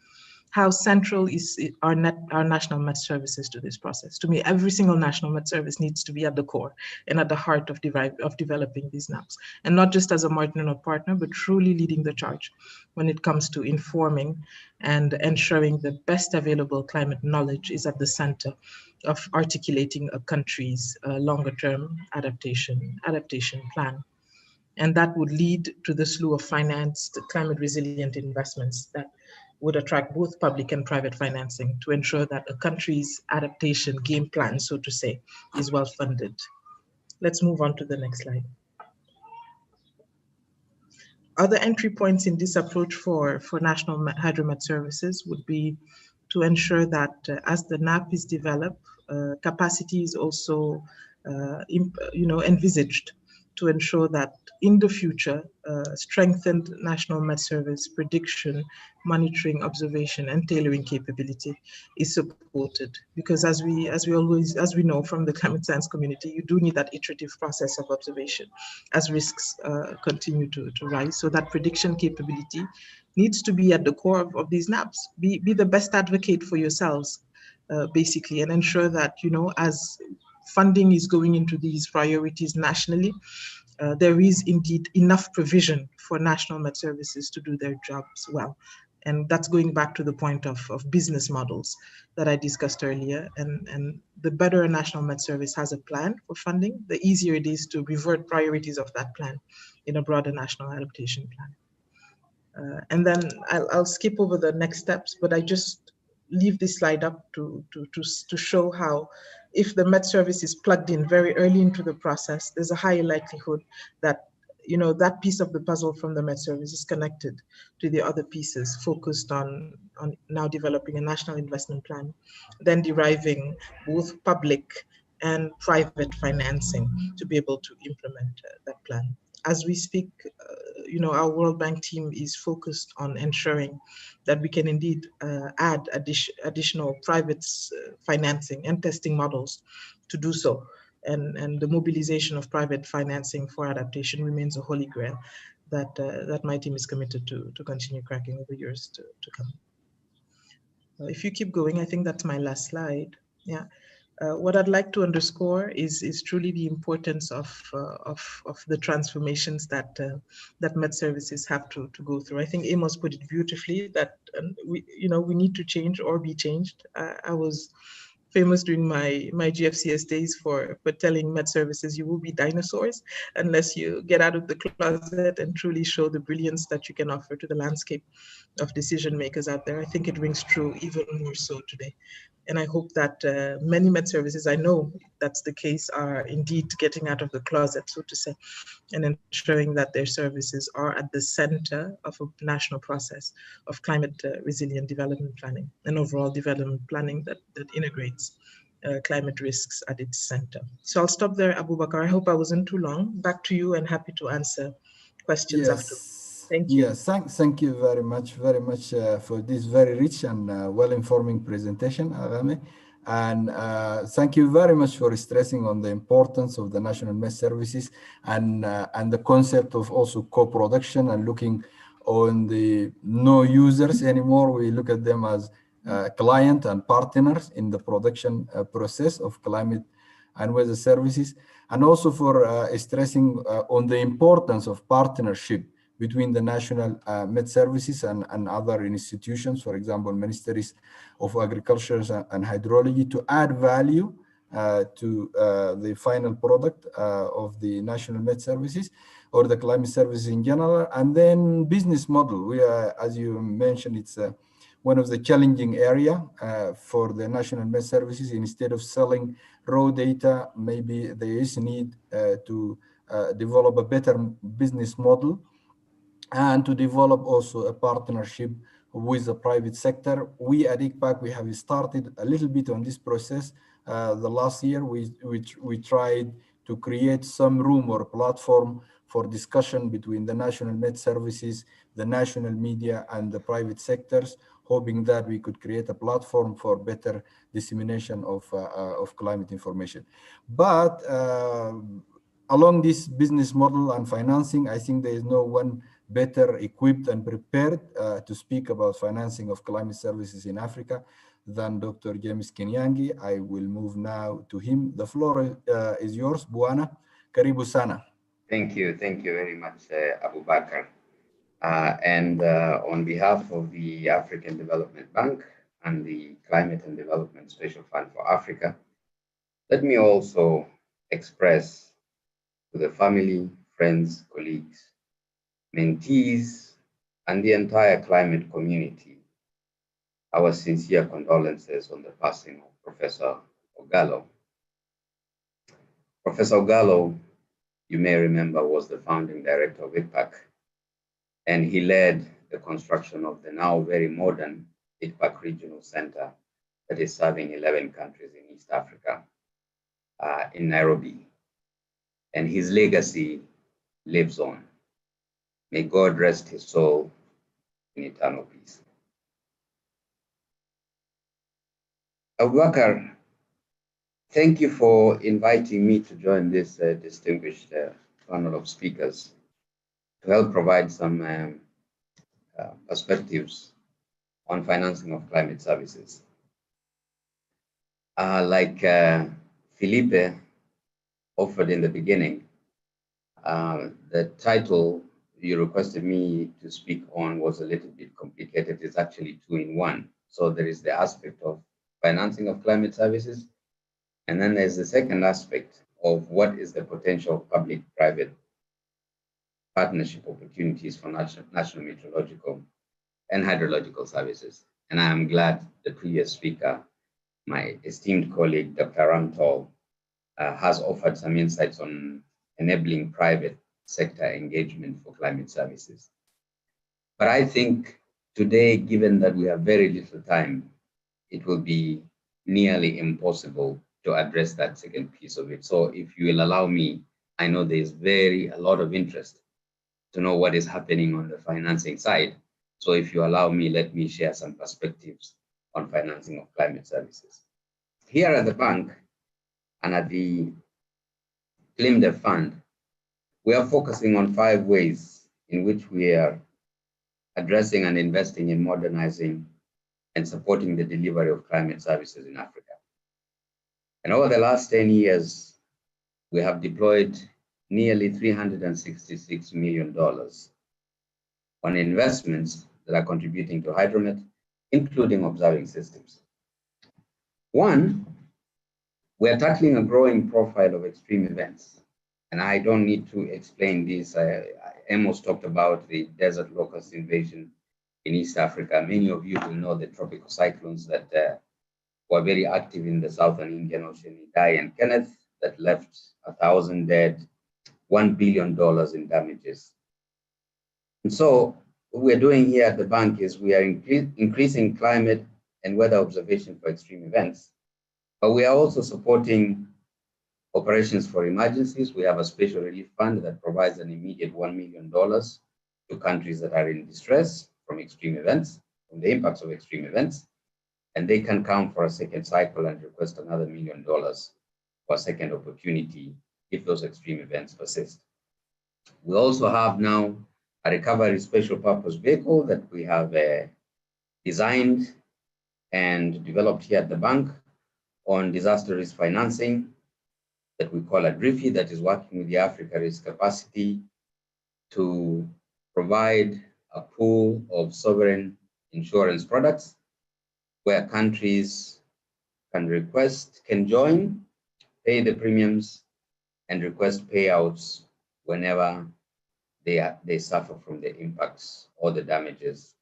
How central is our national Met Services to this process? To me, every single national Met Service needs to be at the core and at the heart of developing these NAPs, and not just as a marginal partner, but truly leading the charge when it comes to informing and ensuring the best available climate knowledge is at the center of articulating a country's longer-term adaptation plan. And that would lead to the slew of financed climate resilient investments that would attract both public and private financing to ensure that a country's adaptation game plan, so to say, is well funded. Let's move on to the next slide. Other entry points in this approach for national hydromet services would be to ensure that as the NAP is developed, capacity is also envisaged to ensure that in the future, strengthened national Met Service prediction, monitoring, observation, and tailoring capability is supported. Because as we know from the climate science community, you do need that iterative process of observation as risks continue to rise. So that prediction capability needs to be at the core of these NAPs. Be the best advocate for yourselves, basically, and ensure that, as funding is going into these priorities nationally, there is indeed enough provision for national Met Services to do their jobs well. And that's going back to the point of business models that I discussed earlier. And the better a national Met Service has a plan for funding, the easier it is to revert priorities of that plan in a broader national adaptation plan. And then I'll skip over the next steps, but I just leave this slide up to show how if the Met Service is plugged in very early into the process, there's a high likelihood that that piece of the puzzle from the Met Service is connected to the other pieces focused on now developing a national investment plan, then deriving both public and private financing to be able to implement that plan. As we speak, our World Bank team is focused on ensuring that we can indeed add additional private financing and testing models to do so. And the mobilization of private financing for adaptation remains a holy grail that my team is committed to continue cracking over years to come. If you keep going, I think that's my last slide. Yeah. What I'd like to underscore is truly the importance of the transformations that Met Services have to go through. I think Amos put it beautifully that we need to change or be changed. I was famous during my GFCS days for telling Met Services you will be dinosaurs unless you get out of the closet and truly show the brilliance that you can offer to the landscape of decision makers out there. I think it rings true even more so today. And I hope that many Met Services, I know that's the case, are indeed getting out of the closet, so to say, and ensuring that their services are at the center of a national process of climate resilient development planning and overall development planning that integrates climate risks at its center. So I'll stop there, Abubakar. I hope I wasn't too long. Back to you and happy to answer questions after. Thank you. Yes, thank you very much for this very rich and well-informing presentation, Agame. And thank you very much for stressing on the importance of the national Met Services and the concept of also co-production and looking on the no users anymore. We look at them as client and partners in the production process of climate and weather services, and also for stressing on the importance of partnership between the national Met Services and other institutions, for example, ministries of agriculture and hydrology, to add value to the final product of the national Met Services or the climate services in general. And then business model, we are, as you mentioned, it's one of the challenging area for the national Met Services. Instead of selling raw data, maybe there is need to develop a better business model and to develop also a partnership with the private sector. We at ICPAC, we have started a little bit on this process. The last year, we tried to create some room or platform for discussion between the national Met Services, the national media, and the private sectors, hoping that we could create a platform for better dissemination of climate information. But along this business model and financing, I think there is no one better equipped and prepared to speak about financing of climate services in Africa than Dr. James Kinyangi. I will move now to him. The floor is yours, Buana. Karibu sana. Thank you very much, Abubakar. And on behalf of the African Development Bank and the Climate and Development Special Fund for Africa, let me also express to the family, friends, colleagues, mentees, and the entire climate community our sincere condolences on the passing of Professor Ogallo. Professor Ogallo, you may remember, was the founding director of ICPAC and he led the construction of the now very modern ITPAC Regional Center that is serving 11 countries in East Africa, in Nairobi. And his legacy lives on. May God rest his soul in eternal peace. Abubakar, thank you for inviting me to join this distinguished panel of speakers to help provide some perspectives on financing of climate services. Like Felipe offered in the beginning, the title you requested me to speak on was a little bit complicated. It's actually two in one. So there is the aspect of financing of climate services, and then there's the second aspect of what is the potential public-private partnership opportunities for national meteorological and hydrological services. And I am glad the previous speaker, my esteemed colleague, Dr. Ramtol, has offered some insights on enabling private sector engagement for climate services. But I think today, given that we have very little time, it will be nearly impossible to address that second piece of it. So if you will allow me, I know there's a lot of interest to know what is happening on the financing side. So if you allow me, let me share some perspectives on financing of climate services. Here at the bank and at the CLIMDEF Fund, we are focusing on 5 ways in which we are addressing and investing in modernizing and supporting the delivery of climate services in Africa. And over the last 10 years, we have deployed nearly $366 million on investments that are contributing to hydromet, including observing systems. 1, we are tackling a growing profile of extreme events. And I don't need to explain this. Amos talked about the desert locust invasion in East Africa. Many of you will know the tropical cyclones that were very active in the Southern Indian Ocean, Idai and Kenneth, that left 1,000 dead, $1 billion in damages. And so what we're doing here at the bank is we are increasing climate and weather observation for extreme events, but we are also supporting operations for emergencies. We have a special relief fund that provides an immediate $1 million to countries that are in distress from extreme events, from the impacts of extreme events, and they can come for a second cycle and request another $1 million for a second opportunity if those extreme events persist. We also have now a recovery special purpose vehicle that we have designed and developed here at the bank on disaster risk financing that we call a DRIFI, that is working with the Africa Risk Capacity to provide a pool of sovereign insurance products where countries can join, pay the premiums, and request payouts whenever they suffer from the impacts or the damages,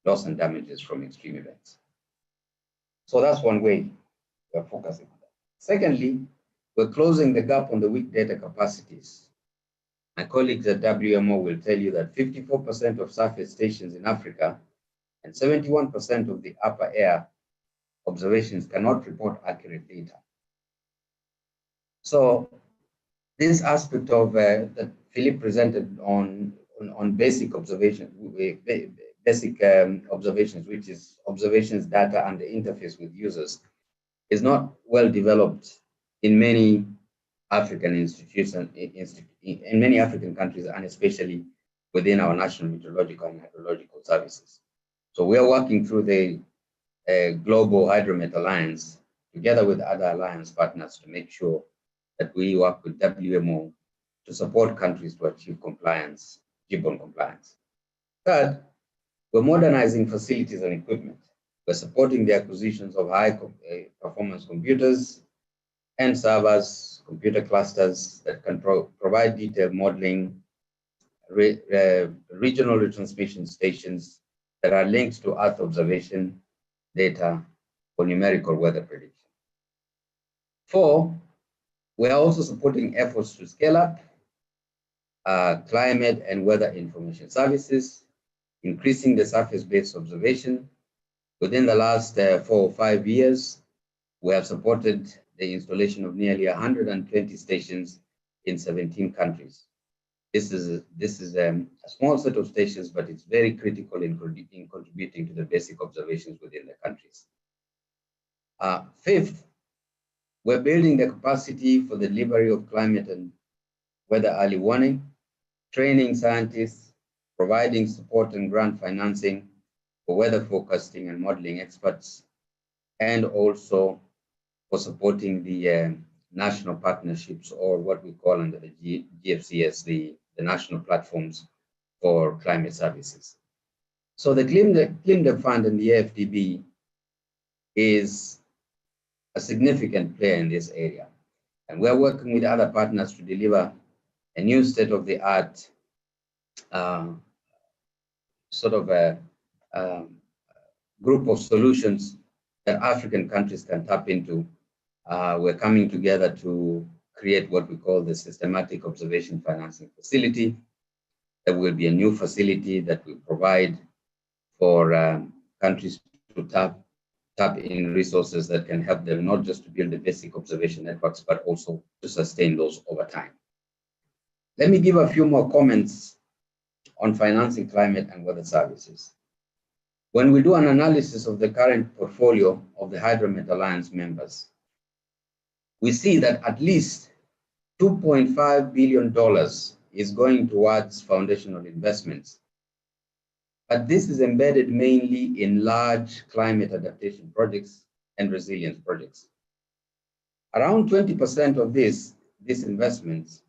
loss and damages from extreme events. So that's one way we're focusing on that. Secondly, we're closing the gap on the weak data capacities. My colleagues at WMO will tell you that 54% of surface stations in Africa and 71% of the upper air observations cannot report accurate data. So this aspect of that Philip presented on basic observations, which is observations, data, and the interface with users, is not well developed in many African institutions, in many African countries, and especially within our national meteorological and hydrological services. So we are working through the Global Hydromet Alliance together with other alliance partners to make sure that we work with WMO to support countries to achieve compliance, GBON compliance. Third, we're modernizing facilities and equipment. We're supporting the acquisitions of high performance computers and servers, computer clusters that can provide detailed modeling, regional retransmission stations that are linked to Earth observation data for numerical weather prediction. 4, we are also supporting efforts to scale up climate and weather information services, increasing the surface-based observation. Within the last 4 or 5 years, we have supported the installation of nearly 120 stations in 17 countries. This is a small set of stations, but it's very critical in contributing to the basic observations within the countries. Fifth, we're building the capacity for the delivery of climate and weather early warning, training scientists, providing support and grant financing for weather forecasting and modeling experts, and also for supporting the national partnerships, or what we call under the GFCS, the national platforms for climate services. So the CLIMDEP Fund and the AFDB is a significant player in this area. And we're working with other partners to deliver a new state-of-the-art sort of a group of solutions that African countries can tap into. We're coming together to create what we call the Systematic Observation Financing Facility. There will be a new facility that will provide for countries to tap in resources that can help them not just to build the basic observation networks, but also to sustain those over time. Let me give a few more comments on financing climate and weather services. When we do an analysis of the current portfolio of the Hydromet Alliance members, we see that at least $2.5 billion is going towards foundational investments. But this is embedded mainly in large climate adaptation projects and resilience projects. Around 20% of these investments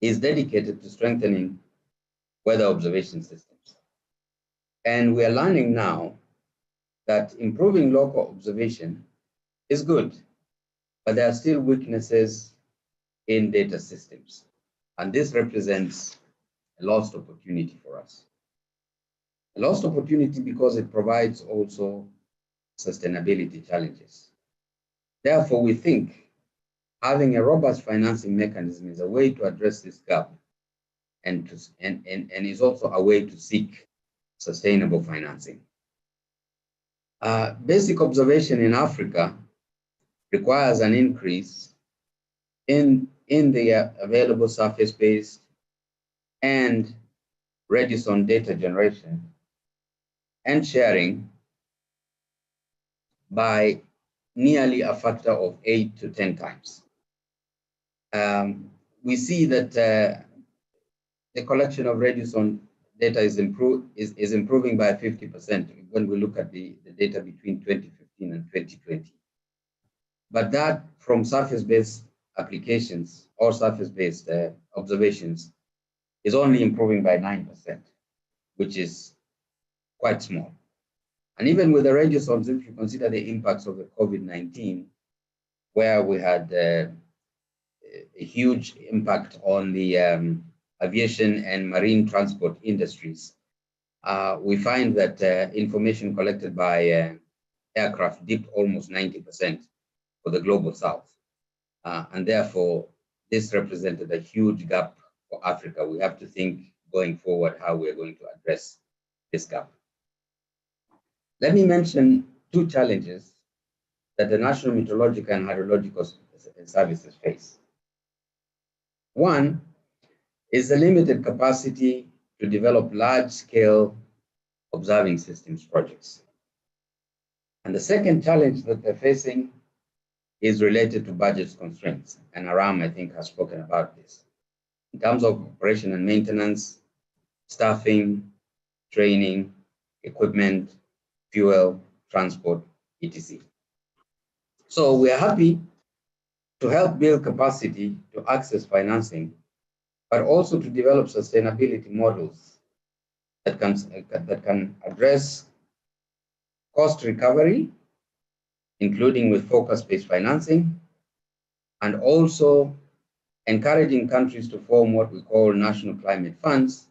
is dedicated to strengthening weather observation systems. And we are learning now that improving local observation is good, but there are still weaknesses in data systems. And this represents a lost opportunity for us. A lost opportunity because it provides also sustainability challenges. Therefore, we think having a robust financing mechanism is a way to address this gap and is also a way to seek sustainable financing. Basic observation in Africa requires an increase in the available surface-based and Redison data generation and sharing by nearly a factor of 8 to 10 times. We see that the collection of Redison data is improving by 50% when we look at the data between 2015 and 2020. But that from surface-based applications or surface-based observations is only improving by 9%, which is quite small. And even with the Redisons, if you consider the impacts of the COVID-19, where we had a huge impact on the aviation and marine transport industries, we find that information collected by aircraft dipped almost 90% for the global south. And therefore, this represented a huge gap for Africa. We have to think going forward how we're going to address this gap. Let me mention two challenges that the National Meteorological and Hydrological Services face. One is the limited capacity to develop large-scale observing systems projects. And the second challenge that they're facing is related to budget constraints. And Aram, I think, has spoken about this. In terms of operation and maintenance, staffing, training, equipment, fuel, transport, etc. So we are happy to help build capacity to access financing, but also to develop sustainability models that can address cost recovery, including with focus-based financing, and also encouraging countries to form what we call national climate funds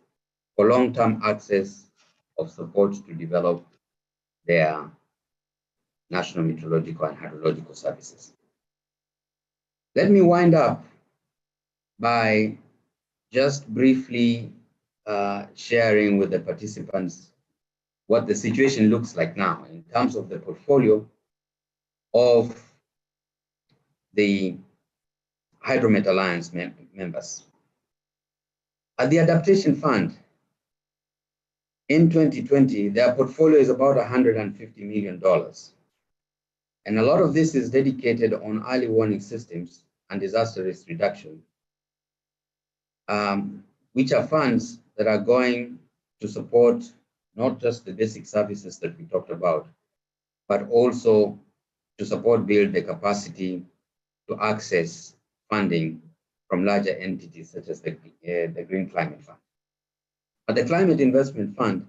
for long-term access of support to develop their national meteorological and hydrological services. Let me wind up by just briefly sharing with the participants what the situation looks like now in terms of the portfolio of the Hydromet Alliance members. At the Adaptation Fund, in 2020, their portfolio is about $150 million. And a lot of this is dedicated on early warning systems and disaster risk reduction, which are funds that are going to support not just the basic services that we talked about, but also to support build the capacity to access funding from larger entities such as the Green Climate Fund. At the Climate Investment Fund,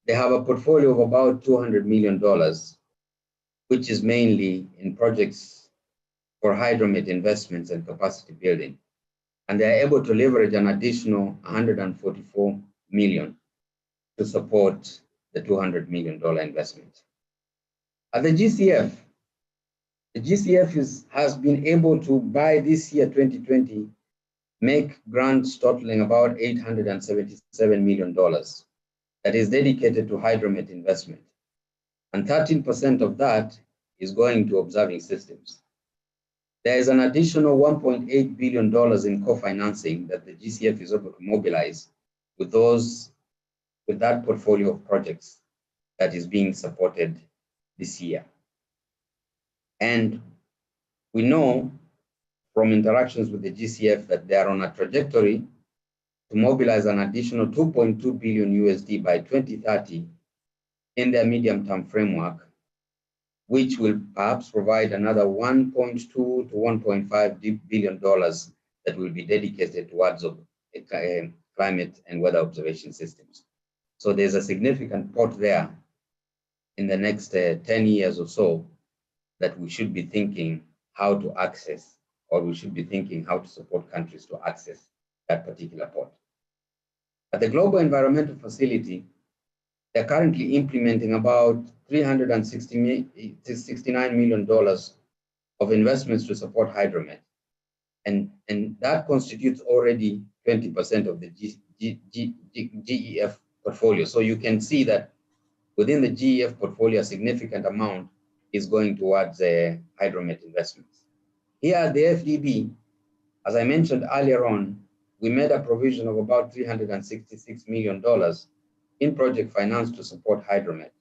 they have a portfolio of about $200 million, which is mainly in projects for hydromet investments and capacity building. And they are able to leverage an additional $144 million to support the $200 million investment. At the GCF has been able to, by this year, 2020, make grants totaling about $877 million that is dedicated to hydromet investment. And 13% of that is going to observing systems. There is an additional $1.8 billion in co-financing that the GCF is able to mobilize with that portfolio of projects that is being supported this year. And we know from interactions with the GCF that they are on a trajectory to mobilize an additional $2.2 billion USD by 2030 in their medium-term framework, which will perhaps provide another $1.2 to $1.5 billion that will be dedicated towards climate and weather observation systems. So there's a significant pot there in the next 10 years or so that we should be thinking how to access, or we should be thinking how to support countries to access that particular pot. At the Global Environmental Facility, they're currently implementing about $369 million of investments to support hydromet. And that constitutes already 20% of the GEF portfolio. So you can see that within the GEF portfolio, a significant amount is going towards hydromet investments. Here at the FDB, as I mentioned earlier on, we made a provision of about $366 million in project finance to support hydromet.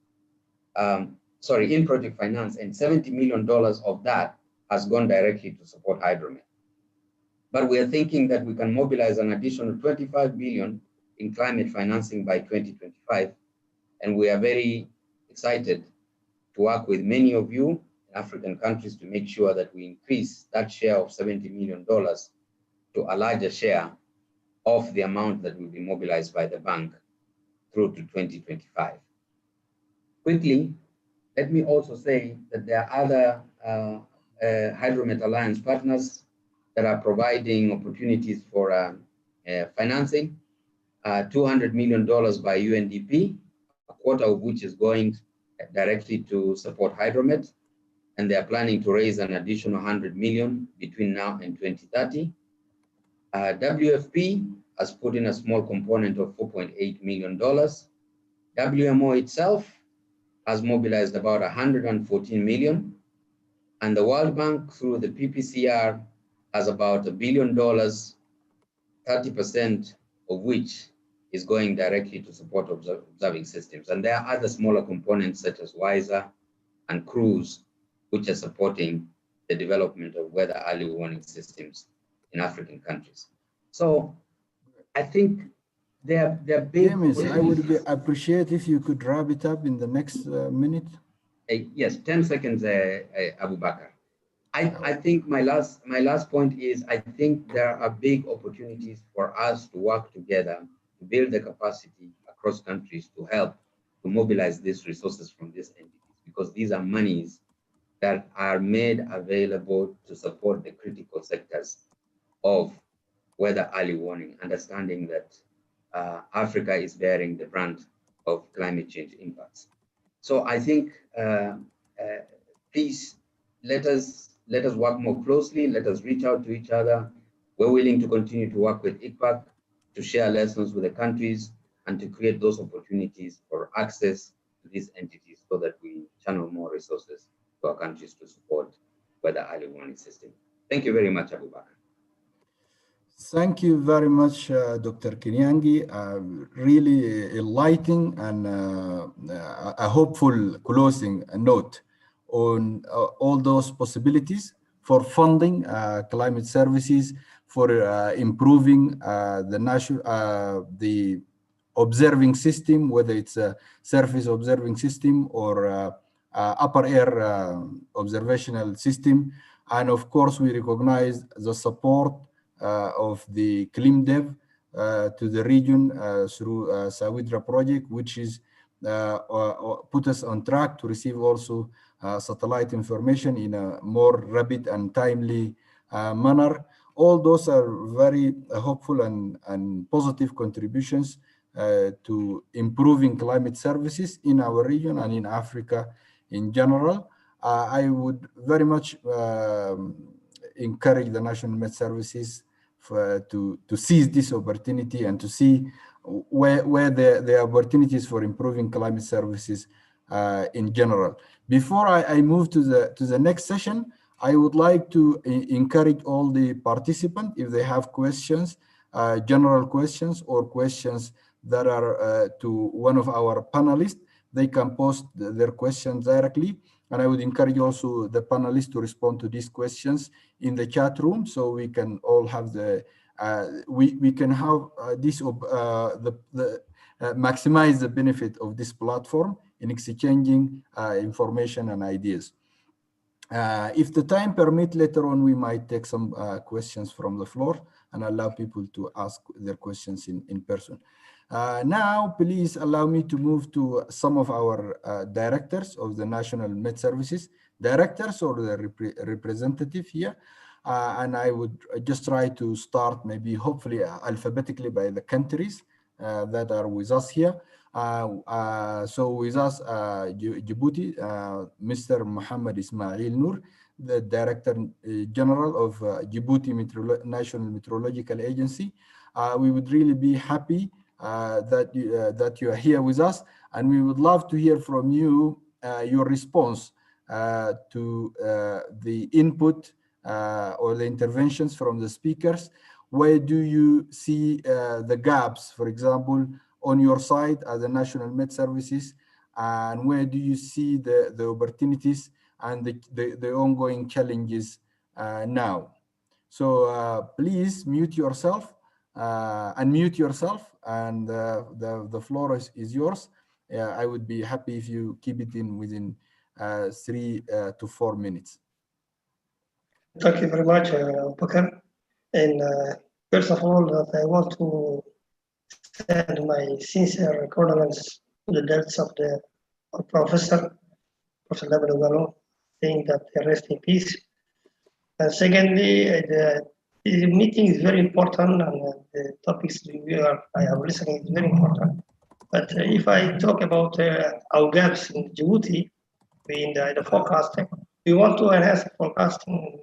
In project finance, and $70 million of that has gone directly to support hydromet. But we are thinking that we can mobilize an additional $25 billion in climate financing by 2025. And we are very excited to work with many of you in African countries to make sure that we increase that share of $70 million to a larger share of the amount that will be mobilized by the bank through to 2025. Quickly, let me also say that there are other Hydromet Alliance partners that are providing opportunities for financing, $200 million by UNDP, a quarter of which is going directly to support hydromet, and they are planning to raise an additional $100 million between now and 2030. WFP has put in a small component of $4.8 million. WMO itself has mobilized about $114 million, and the World Bank through the PPCR has about $1 billion, 30% of which is going directly to support observing systems. And there are other smaller components such as WISER and CRUISE, which are supporting the development of weather early warning systems in African countries. So I think they're big. James, I would appreciate if you could wrap it up in the next minute. Yes, 10 seconds, Abu Bakr. I think my last point is, I think there are big opportunities for us to work together to build the capacity across countries to help to mobilize these resources from these entities, because these are monies that are made available to support the critical sectors of weather early warning, understanding that Africa is bearing the brunt of climate change impacts. So I think, please, let us work more closely. Let us reach out to each other. We're willing to continue to work with ICPAC to share lessons with the countries, and to create those opportunities for access to these entities so that we channel more resources to our countries to support the early warning system. Thank you very much, Abu Bakr. Thank you very much, Dr. Kinyangi. Really enlightening and a hopeful closing note on all those possibilities for funding climate services, for improving the observing system, whether it's a surface observing system or upper air observational system. And of course, we recognize the support of the ClimDev to the region through Sawidra project, which is put us on track to receive also satellite information in a more rapid and timely manner. All those are very hopeful and positive contributions to improving climate services in our region and in Africa in general. I would very much encourage the National Met Services to seize this opportunity and to see where the opportunities for improving climate services in general. Before I move to the next session, I would like to encourage all the participants, if they have questions, general questions or questions that are to one of our panelists, they can post their questions directly. And I would encourage also the panelists to respond to these questions in the chat room, so we can all have we can have maximize the benefit of this platform in exchanging information and ideas. If the time permits, later on we might take some questions from the floor and allow people to ask their questions in person. Now, please allow me to move to some of our directors of the National Met Services, directors or the representative here. And I would just try to start maybe hopefully alphabetically by the countries that are with us here. So with us, Djibouti, Mr. Mohammed Ismail Noor, the Director General of Djibouti National Meteorological Agency. We would really be happy that you are here with us, and we would love to hear from you your response to the input or the interventions from the speakers. Where do you see the gaps, for example, on your side as the National Met Services, and where do you see the opportunities and the ongoing challenges now? So please mute yourself, unmute yourself, and the floor is yours. I would be happy if you keep it within 3 to 4 minutes. Thank you very much, Bakar. And first of all, I want to send my sincere condolence to the deaths of the Professor Labrador, saying that they rest in peace. And secondly, the meeting is very important, and the topics I am listening is very important. But if I talk about our gaps in Djibouti, in the forecasting, we want to enhance forecasting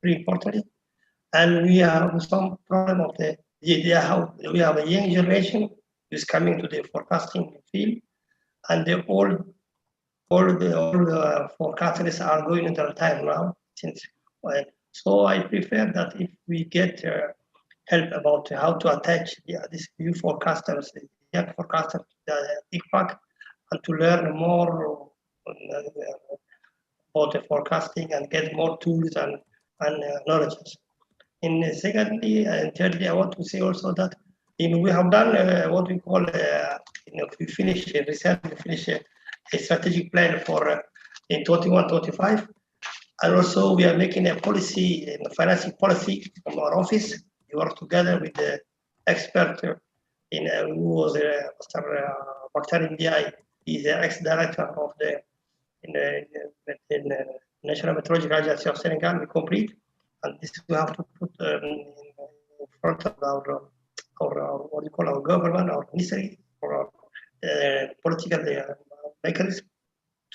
very importantly, and we have some problem of we have a young generation who is coming to the forecasting field, and all the forecasters are going into retire now. So I prefer that if we get help about how to attach these new forecasters, the young forecasters, to the ICPAC, and to learn more about the forecasting and get more tools and knowledge. And secondly and thirdly, I want to say also that we have done what we call, we finished a strategic plan for in 21-25, and also we are making a policy, a financing policy from our office. We work together with the expert who was Mr. Bakhtar Ndiaye. He's the ex-director of the National Meteorological Agency of Senegal. We complete, and this we have to put in front of our what we call our government, our ministry, or our political mechanism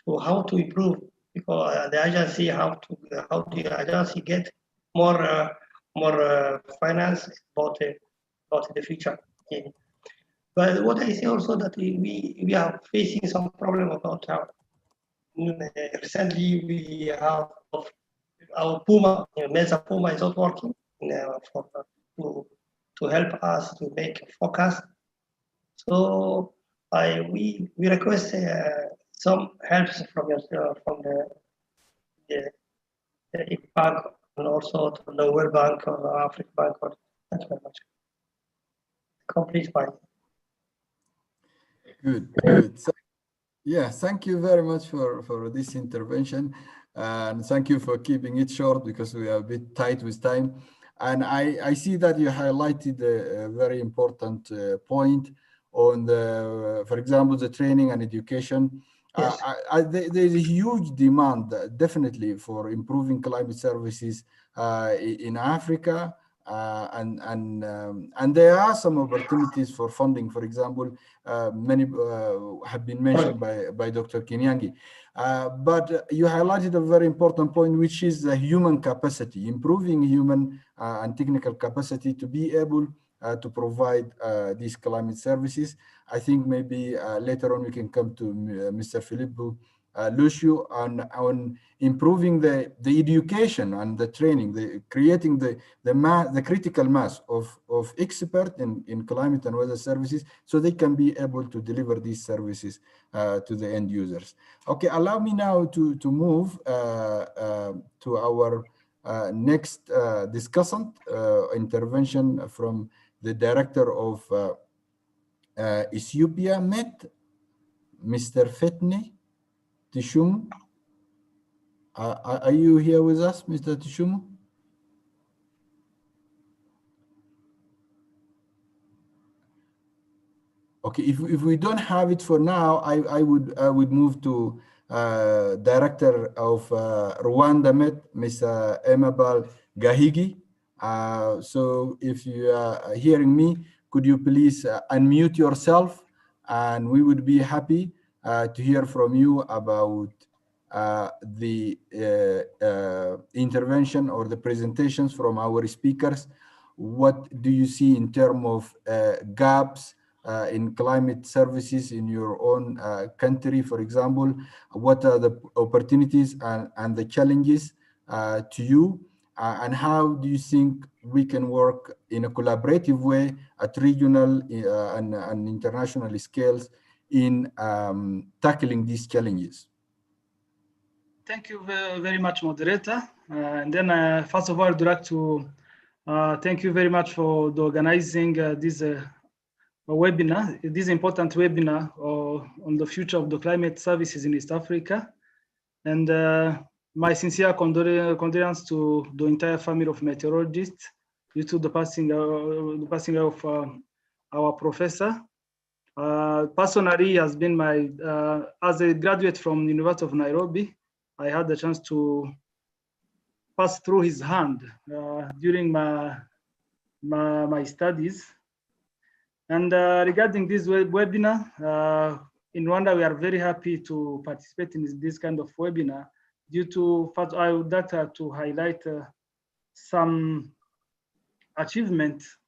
to how to improve, because the agency how the agency get more finance about about the future. Yeah. But what I say also that we are facing some problem about how recently we have our Puma, Mesa Puma is not working to help us to make a forecast. So we request some help from from the bank and also from the World Bank or the African Bank. Thank you very much. Complete fine. Good, good. So, yeah, thank you very much for this intervention. And thank you for keeping it short because we are a bit tight with time. And I see that you highlighted a very important point on for example, the training and education. Yes. There's a huge demand, definitely, for improving climate services in Africa. And there are some opportunities for funding. For example, many have been mentioned by Dr. Kinyangi. But you highlighted a very important point, which is the human capacity, improving human and technical capacity to be able to provide these climate services. I think maybe later on we can come to Mr. Filippo Lucio on improving the education and the training, creating the critical mass of experts in climate and weather services, so they can be able to deliver these services to the end users. Okay, allow me now to move to our next discussant intervention from the director of Ethiopia Met, Mr. Fetne Tishum. Are you here with us, Mr. Tishum? Okay, if we don't have it for now, I would move to Director of Rwanda Met, Mr. Emabal Gahigi. So if you are hearing me, could you please unmute yourself, and we would be happy to hear from you about the intervention or the presentations from our speakers. What do you see in terms of gaps in climate services in your own country, for example? What are the opportunities and the challenges to you? And how do you think we can work in a collaborative way at regional and international scales in tackling these challenges? Thank you very much, moderator. And then first of all, I'd like to thank you very much for the organizing this webinar, this important webinar on the future of the climate services in East Africa. And my sincere condolences to the entire family of meteorologists due to the passing of our professor. Personally, has been my, as a graduate from the University of Nairobi, I had the chance to pass through his hand during my studies. And regarding this webinar, in Rwanda, we are very happy to participate in this kind of webinar due to, first, I would like to highlight some achievements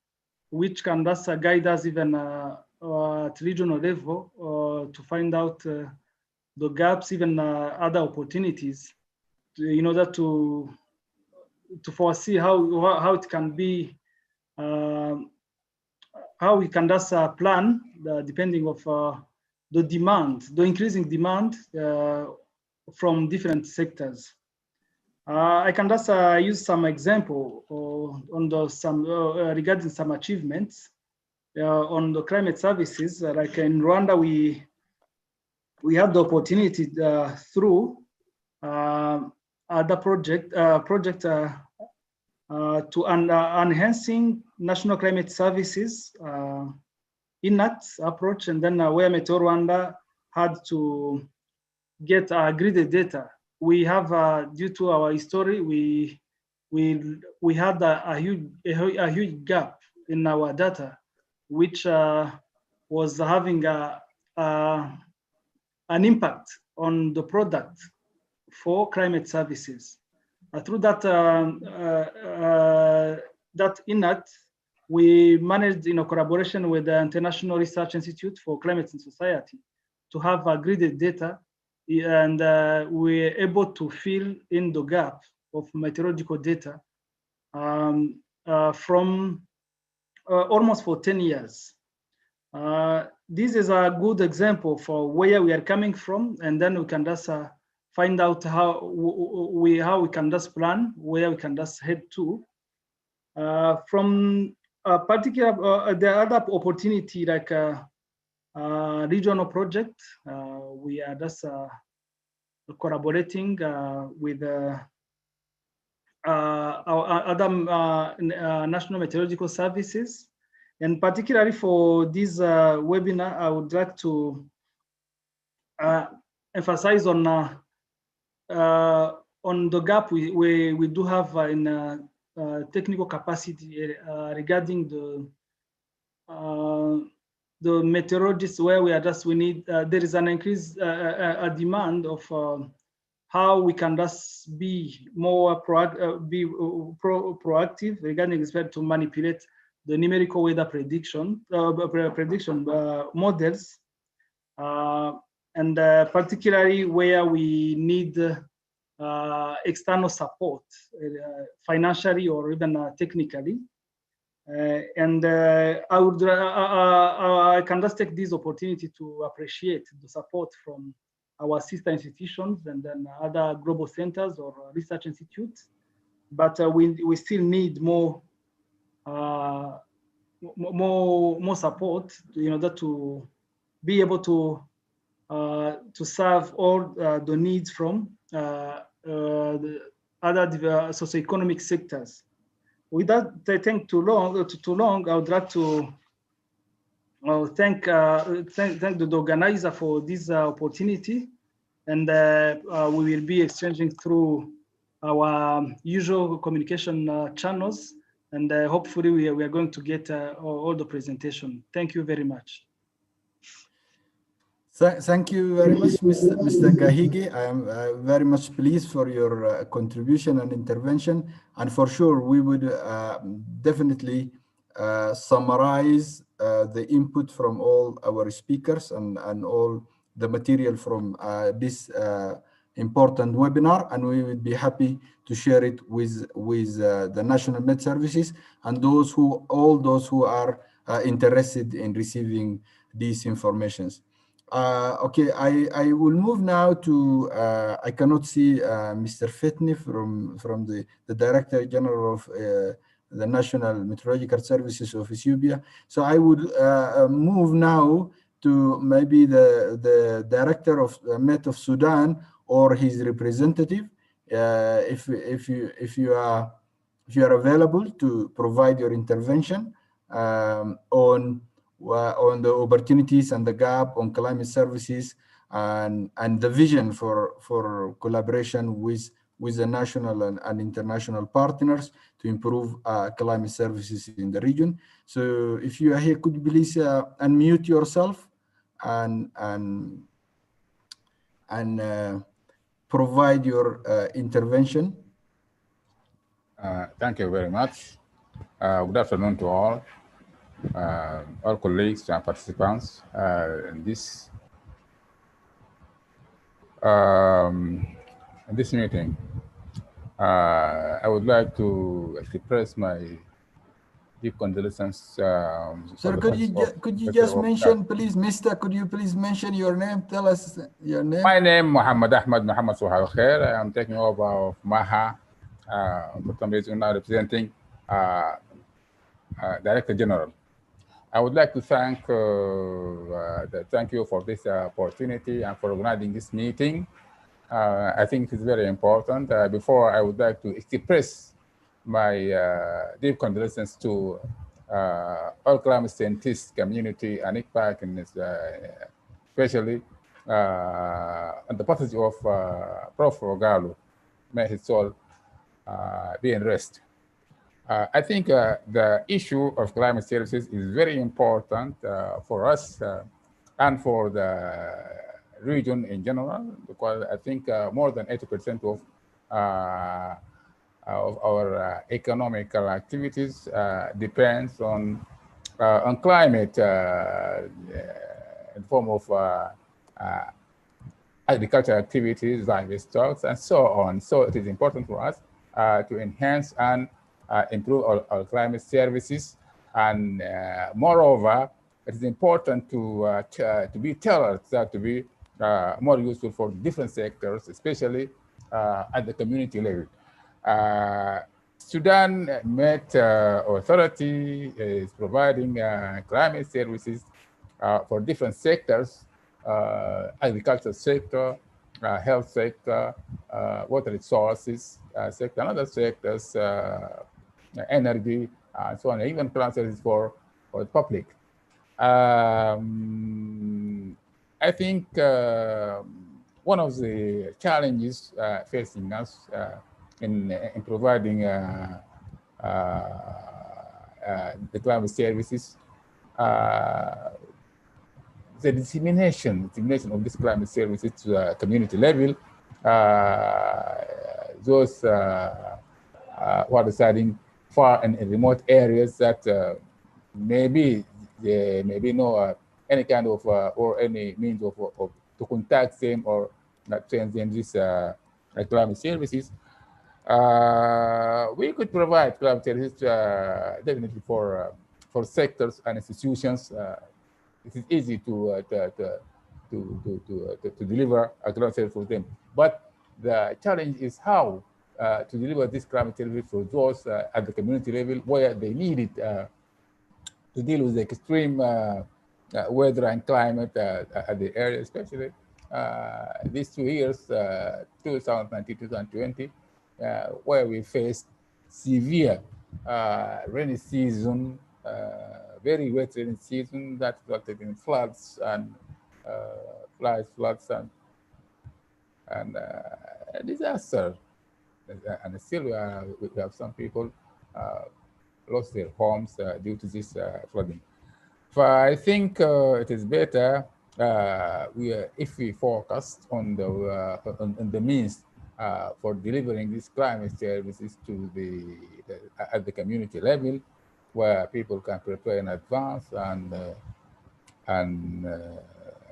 which can thus guide us even at regional level to find out the gaps, even other opportunities, in order to foresee how it can be, how we can just plan depending of the demand, the increasing demand from different sectors. I can just use some example on regarding some achievements on the climate services. Like in Rwanda, we had the opportunity through other project to enhancing national climate services INAT approach, and then where Meteo Rwanda had to get graded data. We have, due to our history, we had a huge gap in our data, which was having an impact on the product for climate services. Through that, that INAT we managed in a collaboration with the International Research Institute for Climate and Society to have aggregated data, and we're able to fill in the gap of meteorological data from almost for 10 years. This is a good example for where we are coming from, and then we can just find out how we can just plan where we can just head to. From a particular, the other opportunity like regional project, we are just collaborating with our other national meteorological services. And particularly for this webinar, I would like to emphasize on the gap we do have in technical capacity regarding the meteorologists, where we need there is an increase a demand of how we can just be more proactive regarding respect to manipulate the numerical weather prediction models, and particularly where we need external support, financially or even technically. And I can just take this opportunity to appreciate the support from our sister institutions and then other global centers or research institutes. But we still need more support in order to be able to serve all the needs from the other socioeconomic sectors. Without taking too long, I would like to thank the organizer for this opportunity, and we will be exchanging through our usual communication channels, and hopefully we are going to get all the presentation. Thank you very much. Thank you very much, Mr. Gahigi. I am very much pleased for your contribution and intervention. And for sure, we would definitely summarize the input from all our speakers and all the material from this important webinar. And we would be happy to share it with the National Met Services and all those who are interested in receiving these informations. Okay, I will move now to, I cannot see Mr. Fitni from the Director General of the National Meteorological Services of Ethiopia. So I would move now to maybe the Director of Met of Sudan or his representative, if you are available to provide your intervention on the opportunities and the gap on climate services and the vision for collaboration with the national and international partners to improve climate services in the region. So if you are here, could you please unmute yourself and provide your intervention. Thank you very much. Good afternoon to all colleagues and participants in this meeting. I would like to express my deep condolences. Sir, could you just mention, please, Mister? Could you please mention your name? Tell us your name. My name Muhammad Ahmad Muhammad Suhail Khair. I am taking over of Maha, for some reason now representing Director General. I would like to thank you for this opportunity and for organizing this meeting. I think it's very important. Before, I would like to express my deep condolences to all climate scientists community and ICPAC, and especially on the passage of Prof. Ogalo. May his soul be in rest. I think the issue of climate services is very important for us and for the region in general, because I think more than 80% of of our economical activities depends on climate in form of agricultural activities, livestock, and so on. So it is important for us to enhance and improve our climate services. And moreover, it is important to be tailored, to be more useful for different sectors, especially at the community level. Sudan Met Authority is providing climate services for different sectors, agriculture sector, health sector, water resources sector, and other sectors, energy, and so on, even plant services for the public. I think one of the challenges facing us in providing the climate services, the dissemination of this climate services to the community level, those who are residing far and in remote areas that maybe there may be no any kind of or any means of to contact them or send them this climate services. We could provide climate services definitely for sectors and institutions. It is easy to deliver a climate service for them, but the challenge is how to deliver this climate service for those at the community level where they need it to deal with the extreme weather and climate at the area, especially these 2 years, 2019, 2020, where we faced severe rainy season, very wet rainy season that resulted in floods and floods and disaster. And still we have some people lost their homes due to this flooding. So I think it is better if we focus on the means for delivering these climate services to at the community level, where people can prepare in advance and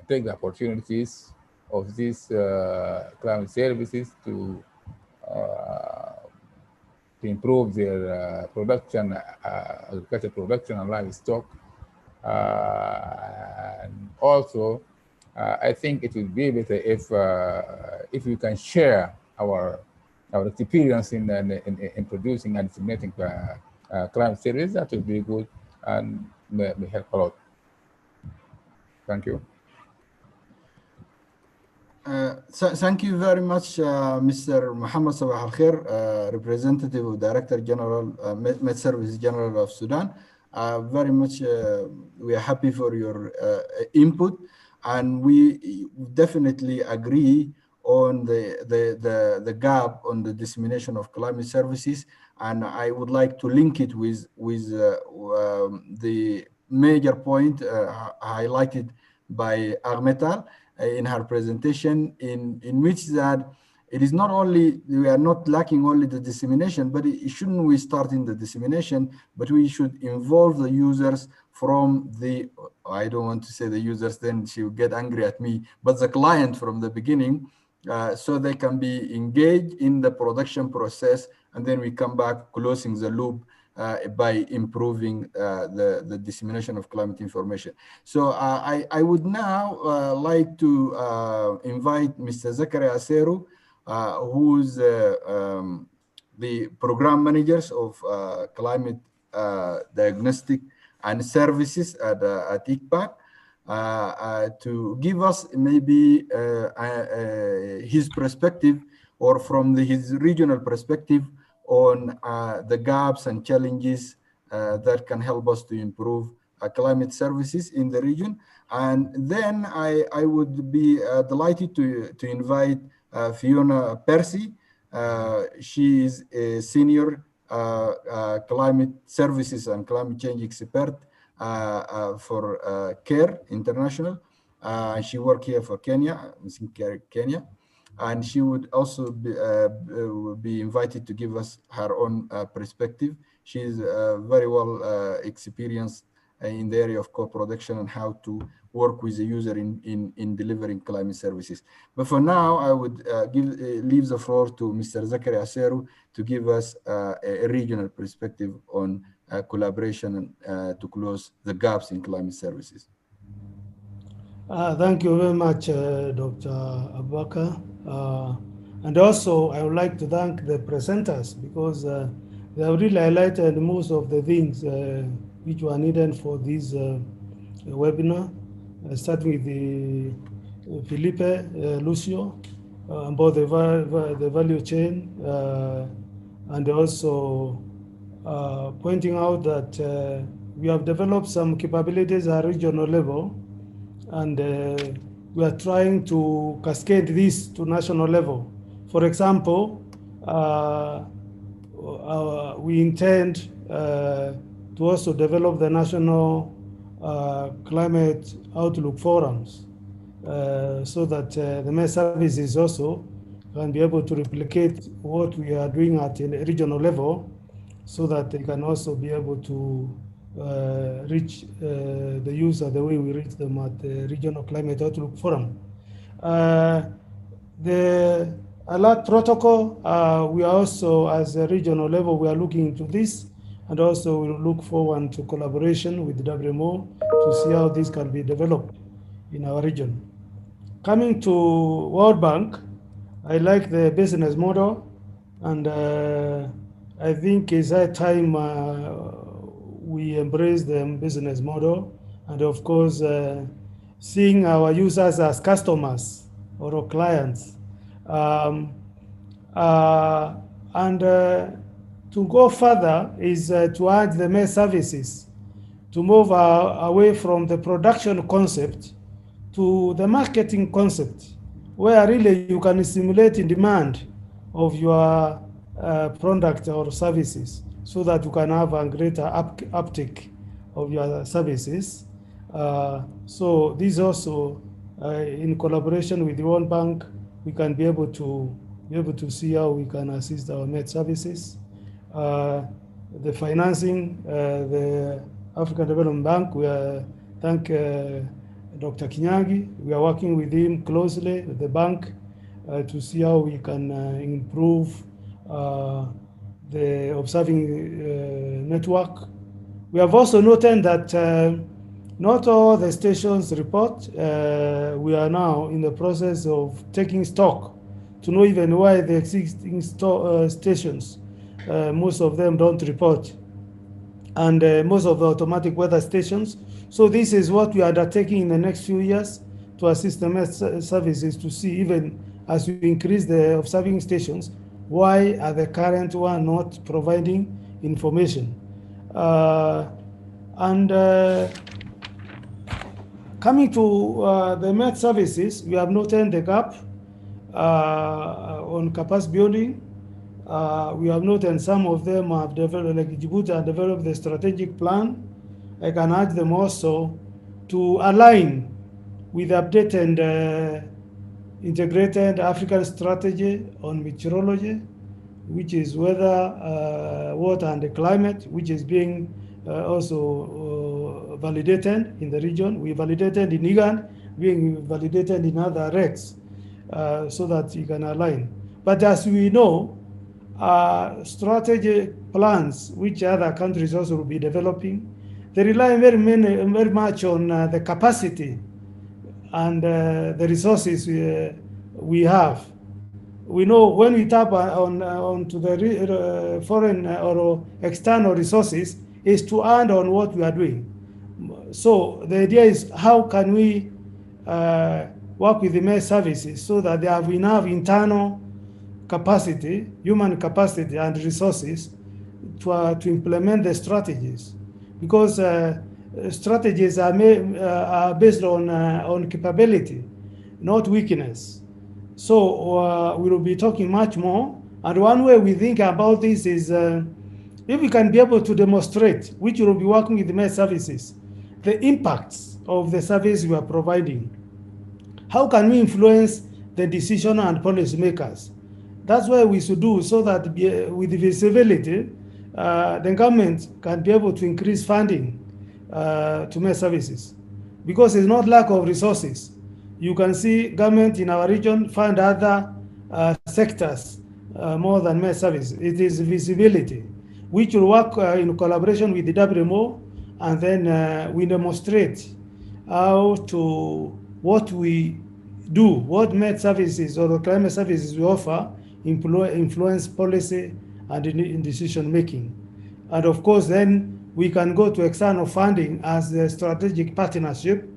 take the opportunities of these climate services to improve their production, agricultural production and livestock. And also, I think it would be better if we can share our experience in producing and disseminating climate services. That would be good and may help a lot. Thank you. Thank you very much, Mr. Muhammad Sabah Al-Khair, Representative of Director General, Med Service General of Sudan. Very much, we are happy for your input, and we definitely agree on the gap on the dissemination of climate services. And I would like to link it with the major point highlighted by Armetal in her presentation, in which that it is not only, we are not lacking only the dissemination, but shouldn't we start in the dissemination, but we should involve the users from the, I don't want to say the users, then she will get angry at me, but the client from the beginning, so they can be engaged in the production process, and then we come back closing the loop by improving the dissemination of climate information. So I would now like to invite Mr. Zakaria Aseru, who's the program managers of climate diagnostic and services at ICPAC, to give us maybe his perspective, or from his regional perspective, on the gaps and challenges that can help us to improve climate services in the region. And then I would be delighted to invite Fiona Percy. She is a senior climate services and climate change expert for CARE International. She worked here for Kenya, Kenya. and she would also be invited to give us her own perspective. She is very well experienced in the area of co-production and how to work with the user in delivering climate services. But for now, I would leave the floor to Mr. Zachary Aseru to give us a regional perspective on collaboration and to close the gaps in climate services. Thank you very much, Dr. Abubakar. And also, I would like to thank the presenters because they have really highlighted most of the things which were needed for this webinar, starting with the Felipe, Lucio, about the value chain, and also pointing out that we have developed some capabilities at regional level, and we are trying to cascade this to national level. For example, we intend to also develop the national climate outlook forums so that the MES services also can be able to replicate what we are doing at a regional level so that they can also be able to reach the user the way we reach them at the Regional Climate Outlook Forum. The alert protocol, we are also, as a regional level, we are looking into this, and also we look forward to collaboration with WMO to see how this can be developed in our region. Coming to World Bank, I like the business model, and I think it's high time we embrace the business model, and of course, seeing our users as customers or clients. To go further is to add the MES services, to move away from the production concept to the marketing concept, where really you can stimulate in demand of your product or services so that you can have a greater uptake of your services. So this also, in collaboration with the World Bank, we can be able to see how we can assist our MED services. The financing, the African Development Bank, we thank Dr. Kinyangi. We are working with him closely, with the bank, to see how we can improve the observing network. We have also noted that not all the stations report. We are now in the process of taking stock to know even why the existing stations, most of them don't report, and most of the automatic weather stations. So this is what we are undertaking in the next few years to assist the MES services to see, even as we increase the observing stations, why are the current one not providing information? Coming to the MES services, we have noted the gap on capacity building. We have noted some of them have developed, like Djibouti have developed the strategic plan. I can urge them also to align with the updated integrated African strategy on meteorology, which is weather, water, and the climate, which is being also validated in the region. We validated in IGAN, being validated in other RECs, so that you can align. But as we know, strategy plans, which other countries also will be developing, they rely very much on the capacity and the resources we have. We know when we tap onto the foreign or external resources is to earn on what we are doing. So the idea is, how can we work with the MES services so that they have enough internal capacity, human capacity and resources to implement the strategies, because strategies are based on capability, not weakness. So we will be talking much more. And one way we think about this is if we can be able to demonstrate, which will be working with the MES services, the impacts of the service we are providing. How can we influence the decision and policy makers. That's what we should do, so that with visibility, the government can be able to increase funding to med services, because it's not lack of resources. You can see government in our region fund other sectors more than med service. It is visibility, which will work in collaboration with the WMO, and then we demonstrate how to, what we do, what med services or the climate services we offer influence policy and in decision making. And of course, then we can go to external funding as a strategic partnership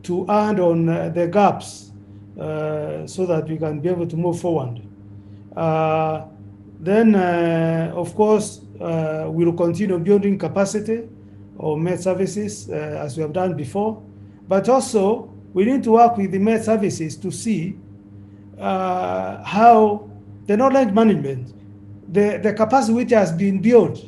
to add on the gaps so that we can be able to move forward. Then, of course, we will continue building capacity of med services as we have done before. But also, we need to work with the med services to see how the knowledge management, the capacity which has been built,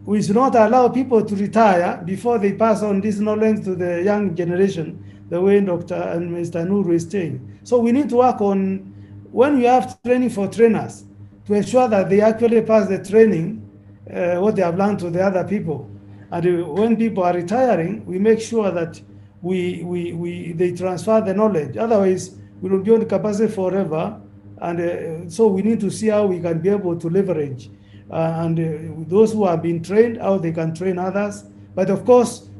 we should not allow people to retire before they pass on this knowledge to the young generation, the way Dr. and Mr. Nuru is saying. So we need to work on, when we have training for trainers, to ensure that they actually pass the training, what they have learned to the other people. And when people are retiring, we make sure that they transfer the knowledge. Otherwise, we will build capacity forever. And so we need to see how we can be able to leverage those who have been trained, how they can train others. But of course,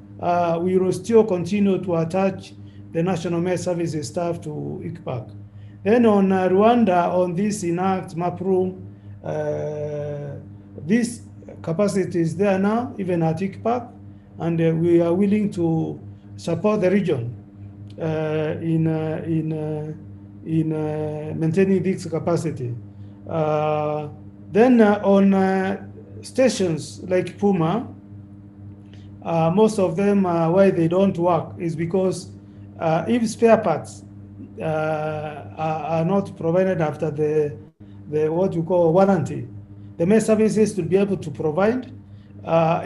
we will still continue to attach the National Med Services staff to ICPAC. Then on Rwanda, on this INACT map room, this capacity is there now, even at ICPAC, and we are willing to support the region in maintaining this capacity. Then on stations like Puma, most of them, why they don't work is because if spare parts are not provided after the what you call warranty, the med services to be able to provide.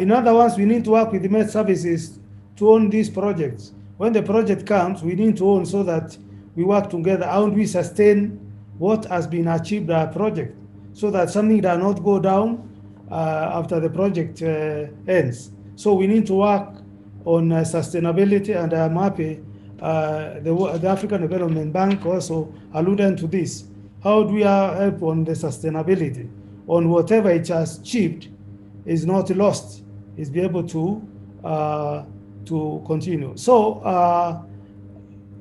In other words, we need to work with the med services to own these projects. When the project comes, we need to own, so that we work together. How do we sustain what has been achieved by a project, so that something does not go down after the project ends. So we need to work on sustainability, and I'm happy the African Development Bank also alluded to this. How do we help on the sustainability, on whatever it has achieved is not lost, is be able to continue. So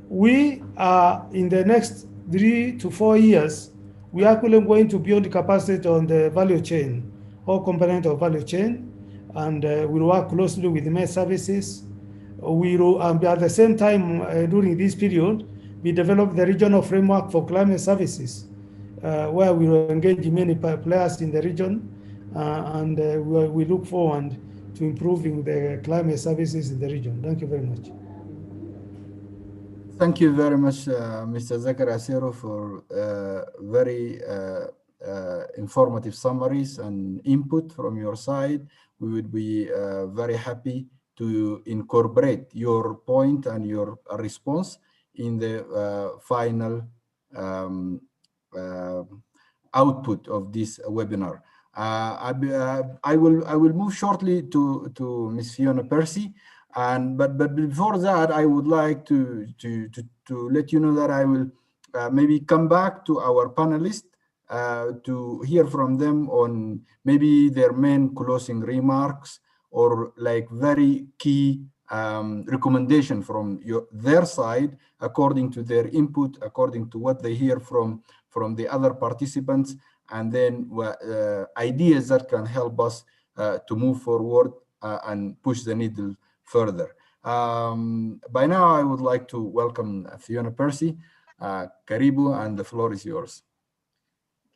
we are in the next 3 to 4 years, we are actually going to build capacity on the value chain, all component of value chain, and we'll work closely with the med services. We will, at the same time, during this period, we develop the regional framework for climate services, where we will engage many players in the region, and we look forward to improving the climate services in the region. Thank you very much. Thank you very much, Mr. Zakaria Asero, for very informative summaries and input from your side. We would be very happy to incorporate your point and your response in the final output of this webinar. I will move shortly to Ms. Fiona Percy, but before that, I would like to let you know that I will maybe come back to our panelists to hear from them on maybe their main closing remarks, or like very key recommendation from their side, according to their input, according to what they hear from the other participants, and then ideas that can help us to move forward and push the needle further. By now, I would like to welcome Fiona Percy. Karibu, and the floor is yours.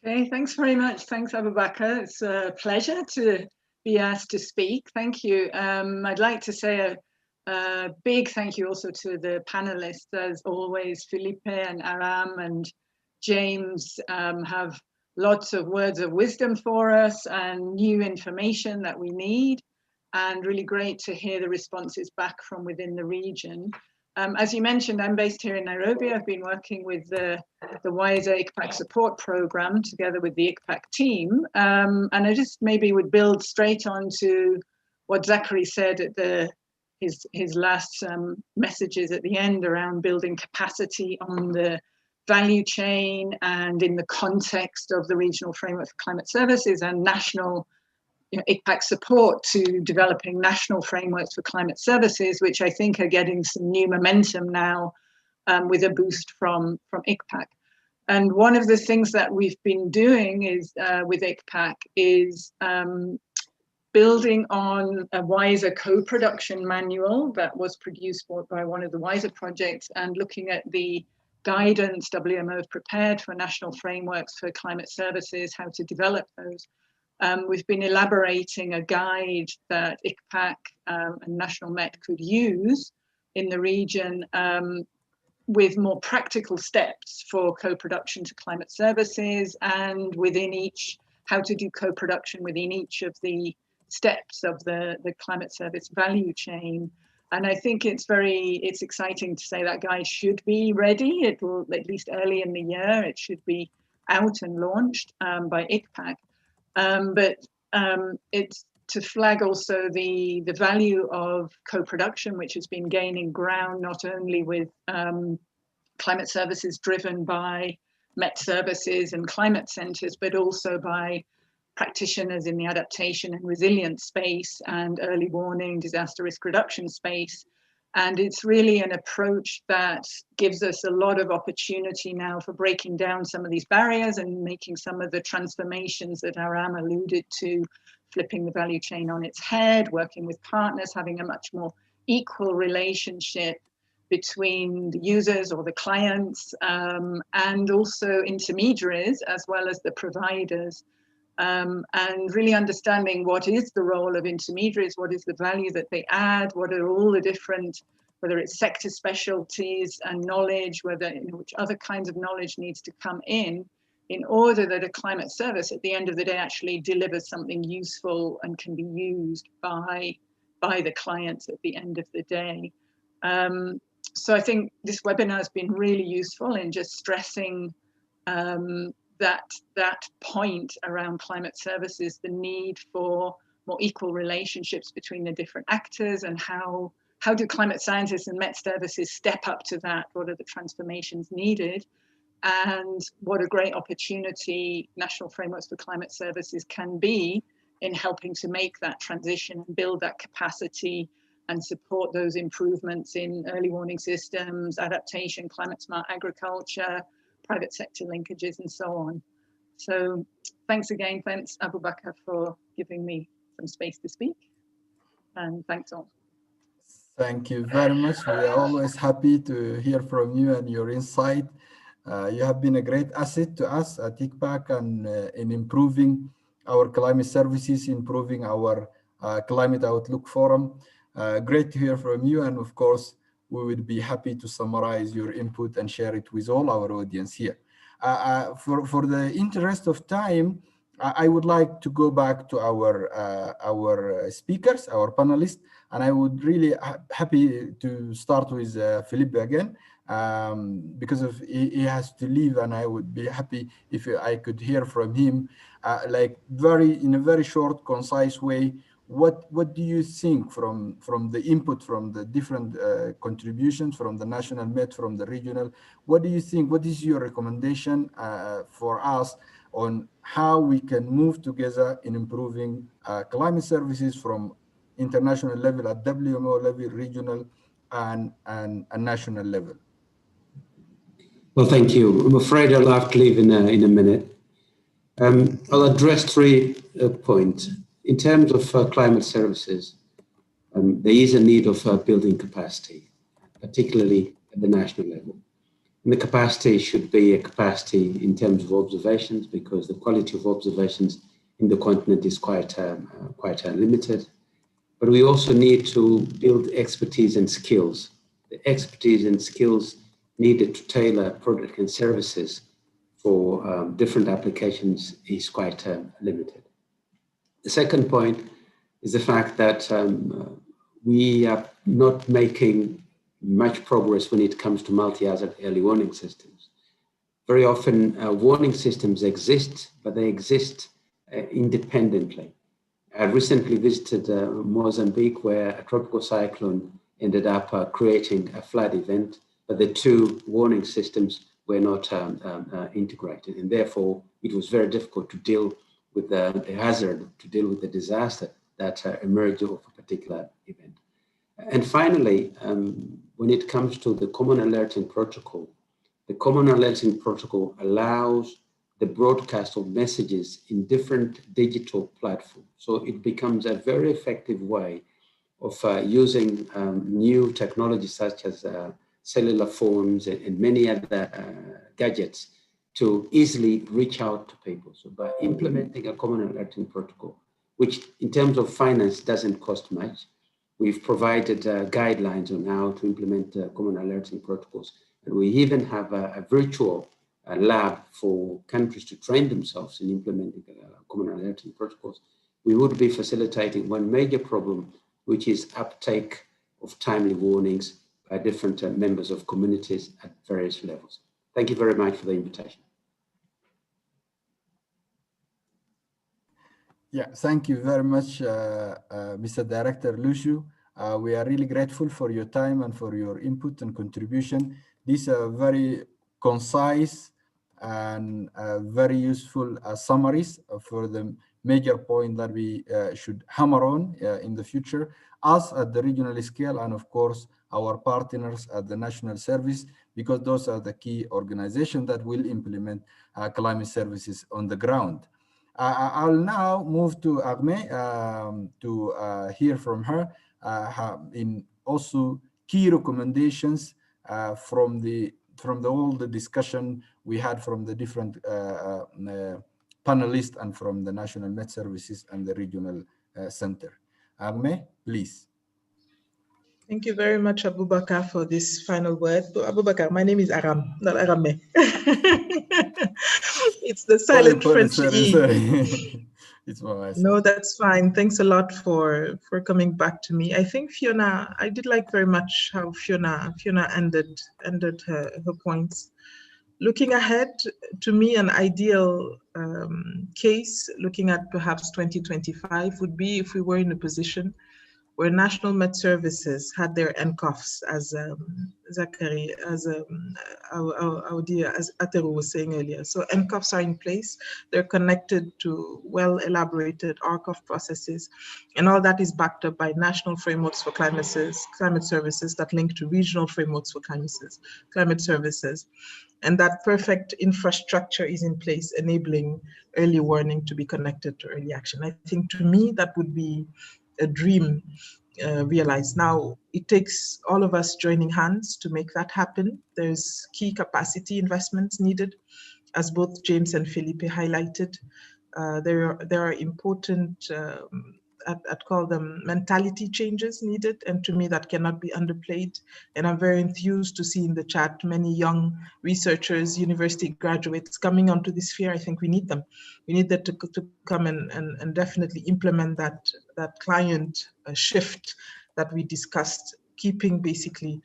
Okay, thanks very much. Thanks, Abubakar. It's a pleasure to be asked to speak. Thank you. I'd like to say a big thank you also to the panelists. As always, Felipe and Aram and James have lots of words of wisdom for us and new information that we need, and really great to hear the responses back from within the region. As you mentioned, I'm based here in Nairobi. I've been working with the wider ICPAC support program together with the ICPAC team. And I just maybe would build straight on to what Zachary said at his last messages at the end around building capacity on the value chain and in the context of the regional framework for climate services and national ICPAC support to developing national frameworks for climate services, which I think are getting some new momentum now with a boost from ICPAC. And one of the things that we've been doing is with ICPAC is building on a WISER co-production manual that was produced by one of the WISER projects and looking at the guidance WMO has prepared for national frameworks for climate services, how to develop those. We've been elaborating a guide that ICPAC and National Met could use in the region with more practical steps for co-production to climate services and within each, how to do co-production within each of the steps of the climate service value chain. And I think it's exciting to say that guide should be ready. It will, at least early in the year, it should be out and launched by ICPAC. But it's to flag also the value of co-production, which has been gaining ground not only with climate services driven by Met services and climate centres, but also by practitioners in the adaptation and resilience space and early warning, disaster risk reduction space. And it's really an approach that gives us a lot of opportunity now for breaking down some of these barriers and making some of the transformations that Aram alluded to, flipping the value chain on its head, working with partners, having a much more equal relationship between the users or the clients and also intermediaries as well as the providers. And really understanding what is the role of intermediaries, what is the value that they add, what are all the different, whether it's sector specialties and knowledge, whether which other kinds of knowledge needs to come in order that a climate service at the end of the day actually delivers something useful and can be used by the clients at the end of the day. So I think this webinar has been really useful in just stressing that point around climate services, the need for more equal relationships between the different actors and how do climate scientists and Met services step up to that? What are the transformations needed? And what a great opportunity national frameworks for climate services can be in helping to make that transition and build that capacity and support those improvements in early warning systems, adaptation, climate smart agriculture, private sector linkages and so on. So thanks again, thanks Abubakar for giving me some space to speak, and thanks all. Thank you very much. We are always happy to hear from you and your insight. You have been a great asset to us at ICPAC and in improving our climate services, improving our climate outlook forum. Great to hear from you, and of course, we would be happy to summarize your input and share it with all our audience here. For the interest of time, I would like to go back to our speakers, our panelists, and I would really happy to start with Felipe again, because he has to leave, and I would be happy if I could hear from him, in a very short, concise way. What do you think from the input from the different contributions from the national Met, from the regional? What do you think? What is your recommendation for us on how we can move together in improving climate services from international level, at WMO level, regional, and national level? Well, thank you. I'm afraid I'll have to leave in a minute. I'll address 3 points. In terms of climate services, there is a need of building capacity, particularly at the national level. And the capacity should be a capacity in terms of observations, because the quality of observations in the continent is quite limited. But we also need to build expertise and skills. The expertise and skills needed to tailor product and services for different applications is quite limited. The second point is the fact that we are not making much progress when it comes to multi-hazard early warning systems. Very often warning systems exist, but they exist independently. I recently visited Mozambique, where a tropical cyclone ended up creating a flood event, but the two warning systems were not integrated, and therefore it was very difficult to deal with the hazard, to deal with the disaster that emerged of a particular event. And finally, when it comes to the Common Alerting Protocol, the Common Alerting Protocol allows the broadcast of messages in different digital platforms. So it becomes a very effective way of using new technologies such as cellular phones and many other gadgets to easily reach out to people. So by implementing a Common Alerting Protocol, which in terms of finance doesn't cost much, we've provided guidelines on how to implement Common Alerting Protocols. And we even have a virtual lab for countries to train themselves in implementing Common Alerting Protocols. We would be facilitating one major problem, which is uptake of timely warnings by different members of communities at various levels. Thank you very much for the invitation. Yeah, thank you very much, Mr. Director Lucio. We are really grateful for your time and for your input and contribution. These are very concise and very useful summaries for the major point that we should hammer on in the future, us at the regional scale, and of course our partners at the national service, because those are the key organizations that will implement climate services on the ground. I'll now move to Armé to hear from her in also key recommendations from all the discussion we had from the different panelists and from the National Met Services and the regional center. Armé, please. Thank you very much, Abubakar, for this final word. So, Abubakar, my name is Aram, not Arame. It's the silent French E. Sorry. It's No, that's fine. Thanks a lot for coming back to me. I think Fiona, I did like very much how Fiona ended her points. Looking ahead, to me, an ideal case, looking at perhaps 2025, would be if we were in a position where National Met Services had their NCOFs, as Zachary, as our dear, as Ateru was saying earlier. So NCOFs are in place. They're connected to well-elaborated RCOF processes, and all that is backed up by national frameworks for climate services that link to regional frameworks for climate services. And that perfect infrastructure is in place, enabling early warning to be connected to early action. I think, to me, that would be a dream realized. Now, it takes all of us joining hands to make that happen. There's key capacity investments needed, as both James and Felipe highlighted. There are important, I'd call them mentality changes needed, and to me that cannot be underplayed. And I'm very enthused to see in the chat many young researchers, university graduates coming onto this sphere. I think we need them. We need them to come and definitely implement that client shift that we discussed, keeping basically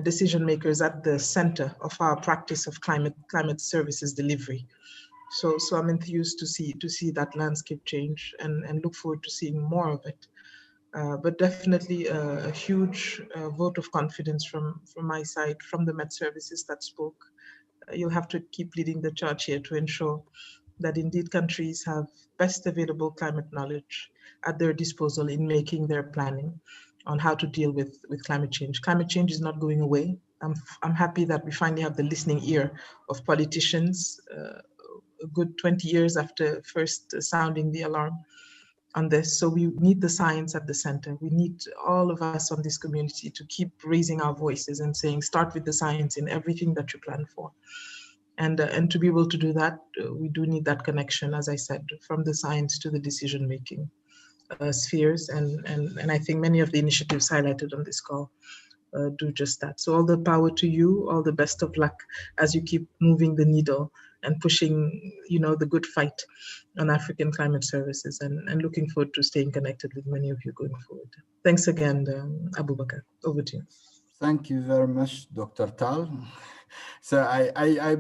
decision makers at the center of our practice of climate services delivery. So I'm enthused to see that landscape change and look forward to seeing more of it. But definitely a huge vote of confidence from my side, from the Met Services that spoke. You'll have to keep leading the charge here to ensure that indeed countries have best available climate knowledge at their disposal in making their planning on how to deal with climate change. Climate change is not going away. I'm happy that we finally have the listening ear of politicians, a good 20 years after first sounding the alarm on this. So we need the science at the center. We need all of us on this community to keep raising our voices and saying, start with the science in everything that you plan for. And to be able to do that, we do need that connection, as I said, from the science to the decision-making spheres. And I think many of the initiatives highlighted on this call do just that. So all the power to you, all the best of luck as you keep moving the needle and pushing, the good fight on African climate services, and looking forward to staying connected with many of you going forward. Thanks again, Abubakar. Over to you. Thank you very much, Dr. Tal. So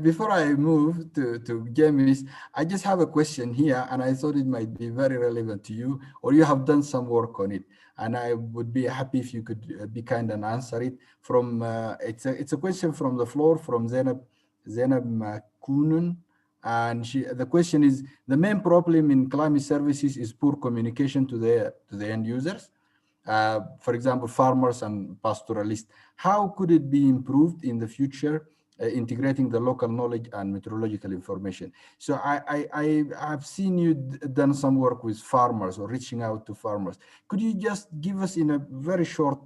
before I move to James, I just have a question here, and I thought it might be very relevant to you, or you have done some work on it, and I would be happy if you could be kind and answer it. From it's a question from the floor from Zainab Makunan, and the question is: the main problem in climate services is poor communication to the end users. For example, farmers and pastoralists. How could it be improved in the future, integrating the local knowledge and meteorological information? So I have seen you done some work with farmers or reaching out to farmers. Could you just give us in a very short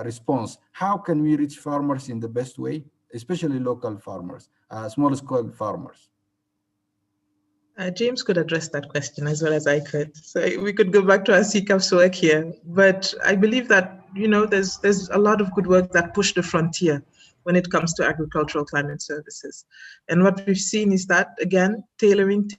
response, how can we reach farmers in the best way, especially local farmers, small scale farmers? James could address that question as well as I could. So we could go back to our CCAP's work here. But I believe that, there's a lot of good work that pushed the frontier when it comes to agricultural climate services. And what we've seen is that, again, tailoring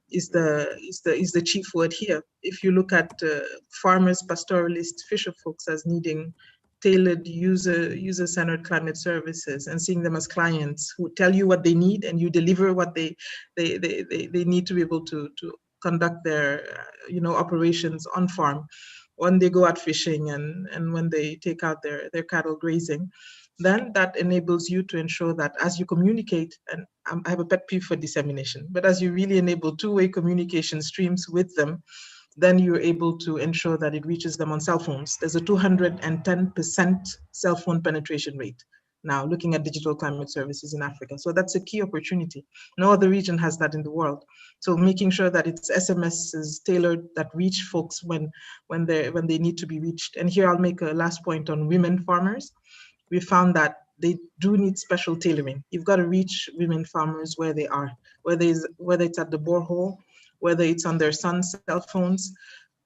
is the chief word here. If you look at farmers, pastoralists, fisher folks as needing tailored user-centered climate services and seeing them as clients who tell you what they need and you deliver what they need to be able to conduct their operations on farm when they go out fishing and when they take out their cattle grazing. Then that enables you to ensure that as you communicate, and I have a pet peeve for dissemination, but as you really enable two-way communication streams with them, then you're able to ensure that it reaches them on cell phones. There's a 210% cell phone penetration rate now, looking at digital climate services in Africa. So that's a key opportunity. No other region has that in the world. So making sure that it's SMSs tailored that reach folks when they need to be reached. And here I'll make a last point on women farmers. We found that they do need special tailoring. You've got to reach women farmers where they are, whether it's at the borehole, whether it's on their son's cell phones.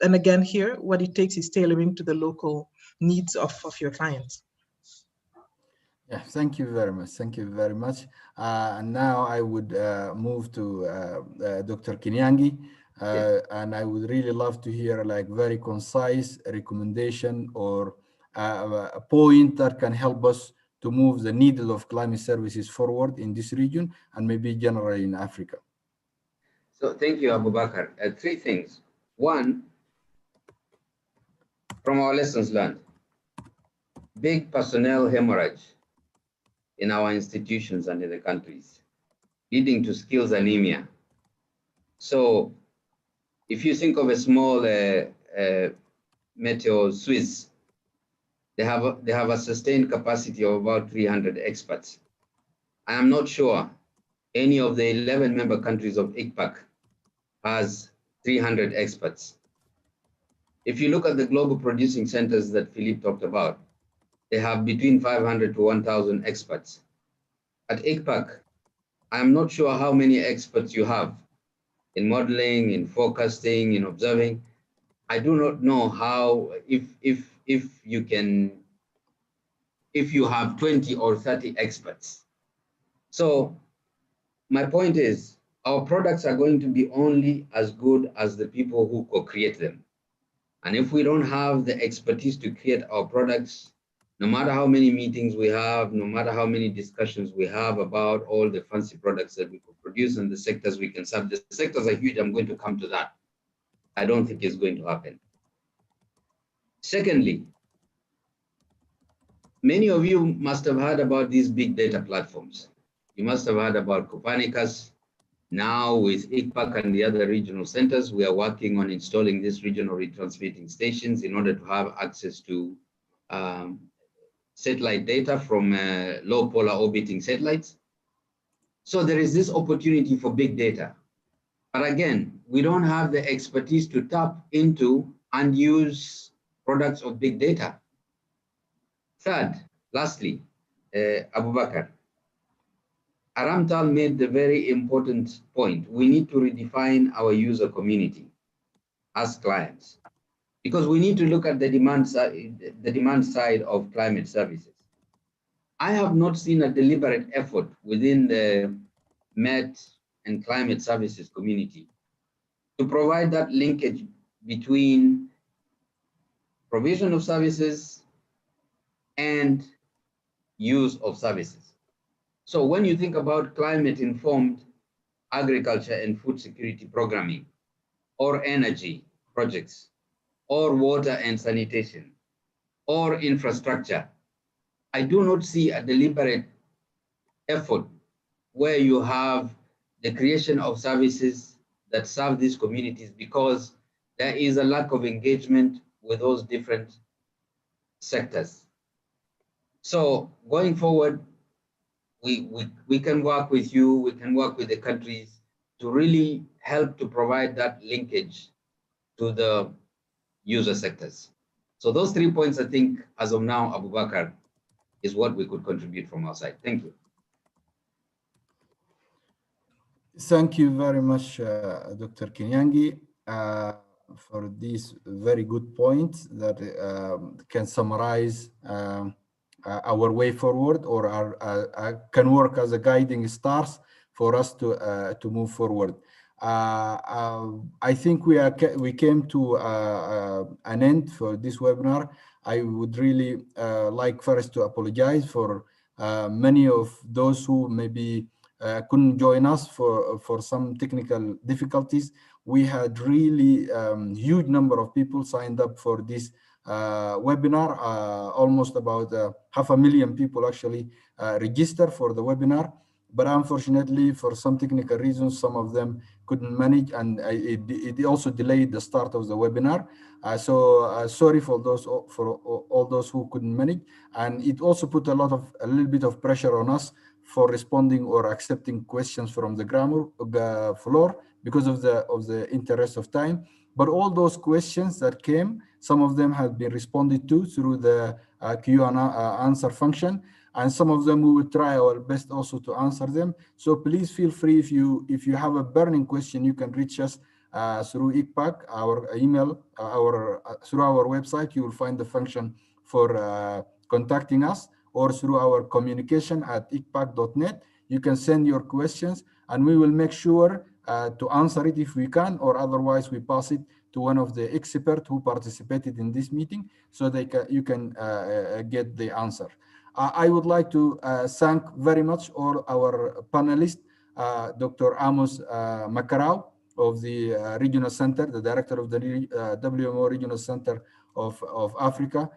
And again, here, what it takes is tailoring to the local needs of your clients. Yeah, thank you very much. Thank you very much. And now I would move to Dr. Kinyangi, and I would really love to hear like very concise recommendation or a point that can help us to move the needle of climate services forward in this region and maybe generally in Africa. So thank you, Abu Bakr. Three things. One, from our lessons learned, big personnel hemorrhage in our institutions and in the countries, leading to skills anemia. So if you think of a small Meteo Swiss, they have a sustained capacity of about 300 experts. I am not sure any of the 11 member countries of ICPAC has 300 experts. If you look at the global producing centers that Philippe talked about, they have between 500 to 1,000 experts. At ICPAC, I'm not sure how many experts you have in modeling, in forecasting, in observing. I do not know how, if you have 20 or 30 experts. So my point is, our products are going to be only as good as the people who co-create them. And if we don't have the expertise to create our products, no matter how many meetings we have, no matter how many discussions we have about all the fancy products that we could produce and the sectors we can serve, the sectors are huge, I'm going to come to that. I don't think it's going to happen. Secondly, many of you must have heard about these big data platforms. You must have heard about Copernicus. Now with ICPAC and the other regional centers, we are working on installing these regional retransmitting stations in order to have access to satellite data from low polar orbiting satellites. So there is this opportunity for big data. But again, we don't have the expertise to tap into and use products of big data. Third, lastly, Abu Bakr, Aramtal made the very important point. We need to redefine our user community as clients, because we need to look at the demand side of climate services. I have not seen a deliberate effort within the Met and climate services community to provide that linkage between provision of services and use of services. So when you think about climate-informed agriculture and food security programming, or energy projects, or water and sanitation, or infrastructure, I do not see a deliberate effort where you have the creation of services that serve these communities, because there is a lack of engagement with those different sectors. So going forward, we can work with you, we can work with the countries to really help to provide that linkage to the user sectors. So those 3 points, I think, as of now, Abu Bakr, is what we could contribute from our side. Thank you. Thank you very much, Dr. Kinyangi, for these very good points that can summarize our way forward, or can work as a guiding stars for us to move forward. I think we came to an end for this webinar. I would really like first to apologize for many of those who maybe couldn't join us for some technical difficulties. We had really huge number of people signed up for this webinar. Almost about 500,000 people actually registered for the webinar. But unfortunately, for some technical reasons, some of them couldn't manage, and it also delayed the start of the webinar. So sorry for all those who couldn't manage, and it also put a little bit of pressure on us for responding or accepting questions from the floor because of the interest of time. But all those questions that came, some of them have been responded to through the Q&A function, and some of them we will try our best also to answer them. So please feel free, if you have a burning question, you can reach us through ICPAC, our email, through our website. You will find the function for contacting us, or through our communication at icpac.net. You can send your questions, and we will make sure to answer it if we can, or otherwise we pass it to one of the experts who participated in this meeting, so you can get the answer. I would like to thank very much all our panelists, Dr. Amos Makarau of the Regional Center, the Director of the WMO Regional Center of Africa,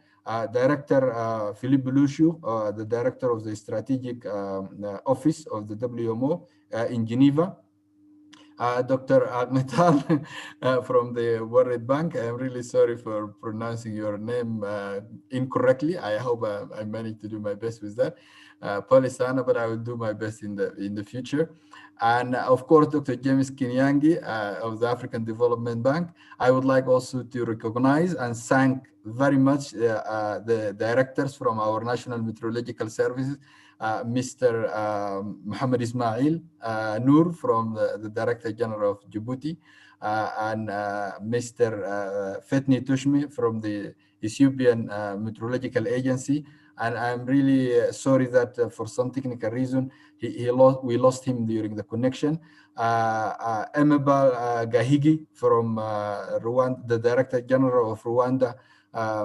Director Philippe Belushu, the Director of the Strategic Office of the WMO in Geneva, Dr. Agmetal from the World Bank. I'm really sorry for pronouncing your name incorrectly. I hope I managed to do my best with that. Polisana, but I will do my best in the future. And of course, Dr. James Kinyangi of the African Development Bank. I would like also to recognize and thank very much the directors from our National Meteorological Services, Mr. Mohammed Ismail Noor from the Director General of Djibouti, and Mr. Fetni Tushmi from the Ethiopian Meteorological Agency. And I'm really sorry that for some technical reason, we lost him during the connection. Emeba Gahigi from Rwanda, the Director General of Rwanda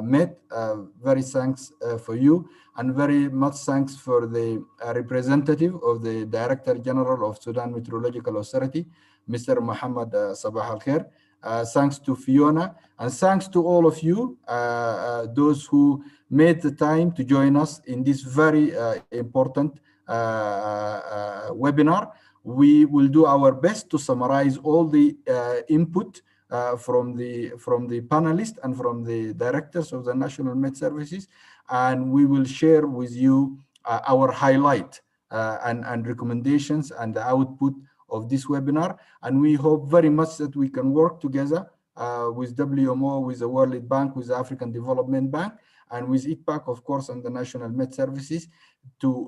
Met, very thanks for you, and very much thanks for the representative of the Director General of Sudan Meteorological Authority, Mr. Muhammad Sabah Al-Khair. Thanks to Fiona, and thanks to all of you, those who made the time to join us in this very important webinar. We will do our best to summarize all the input from the panelists and from the directors of the National Met Services, and we will share with you our highlight and recommendations and the output of this webinar. And we hope very much that we can work together with WMO, with the World Bank, with the African Development Bank, and with ICPAC, of course, and the National Met Services to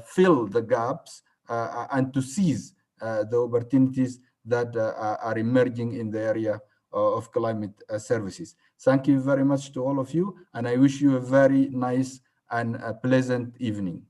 fill the gaps and to seize the opportunities that are emerging in the area of climate services. Thank you very much to all of you, and I wish you a very nice and a pleasant evening.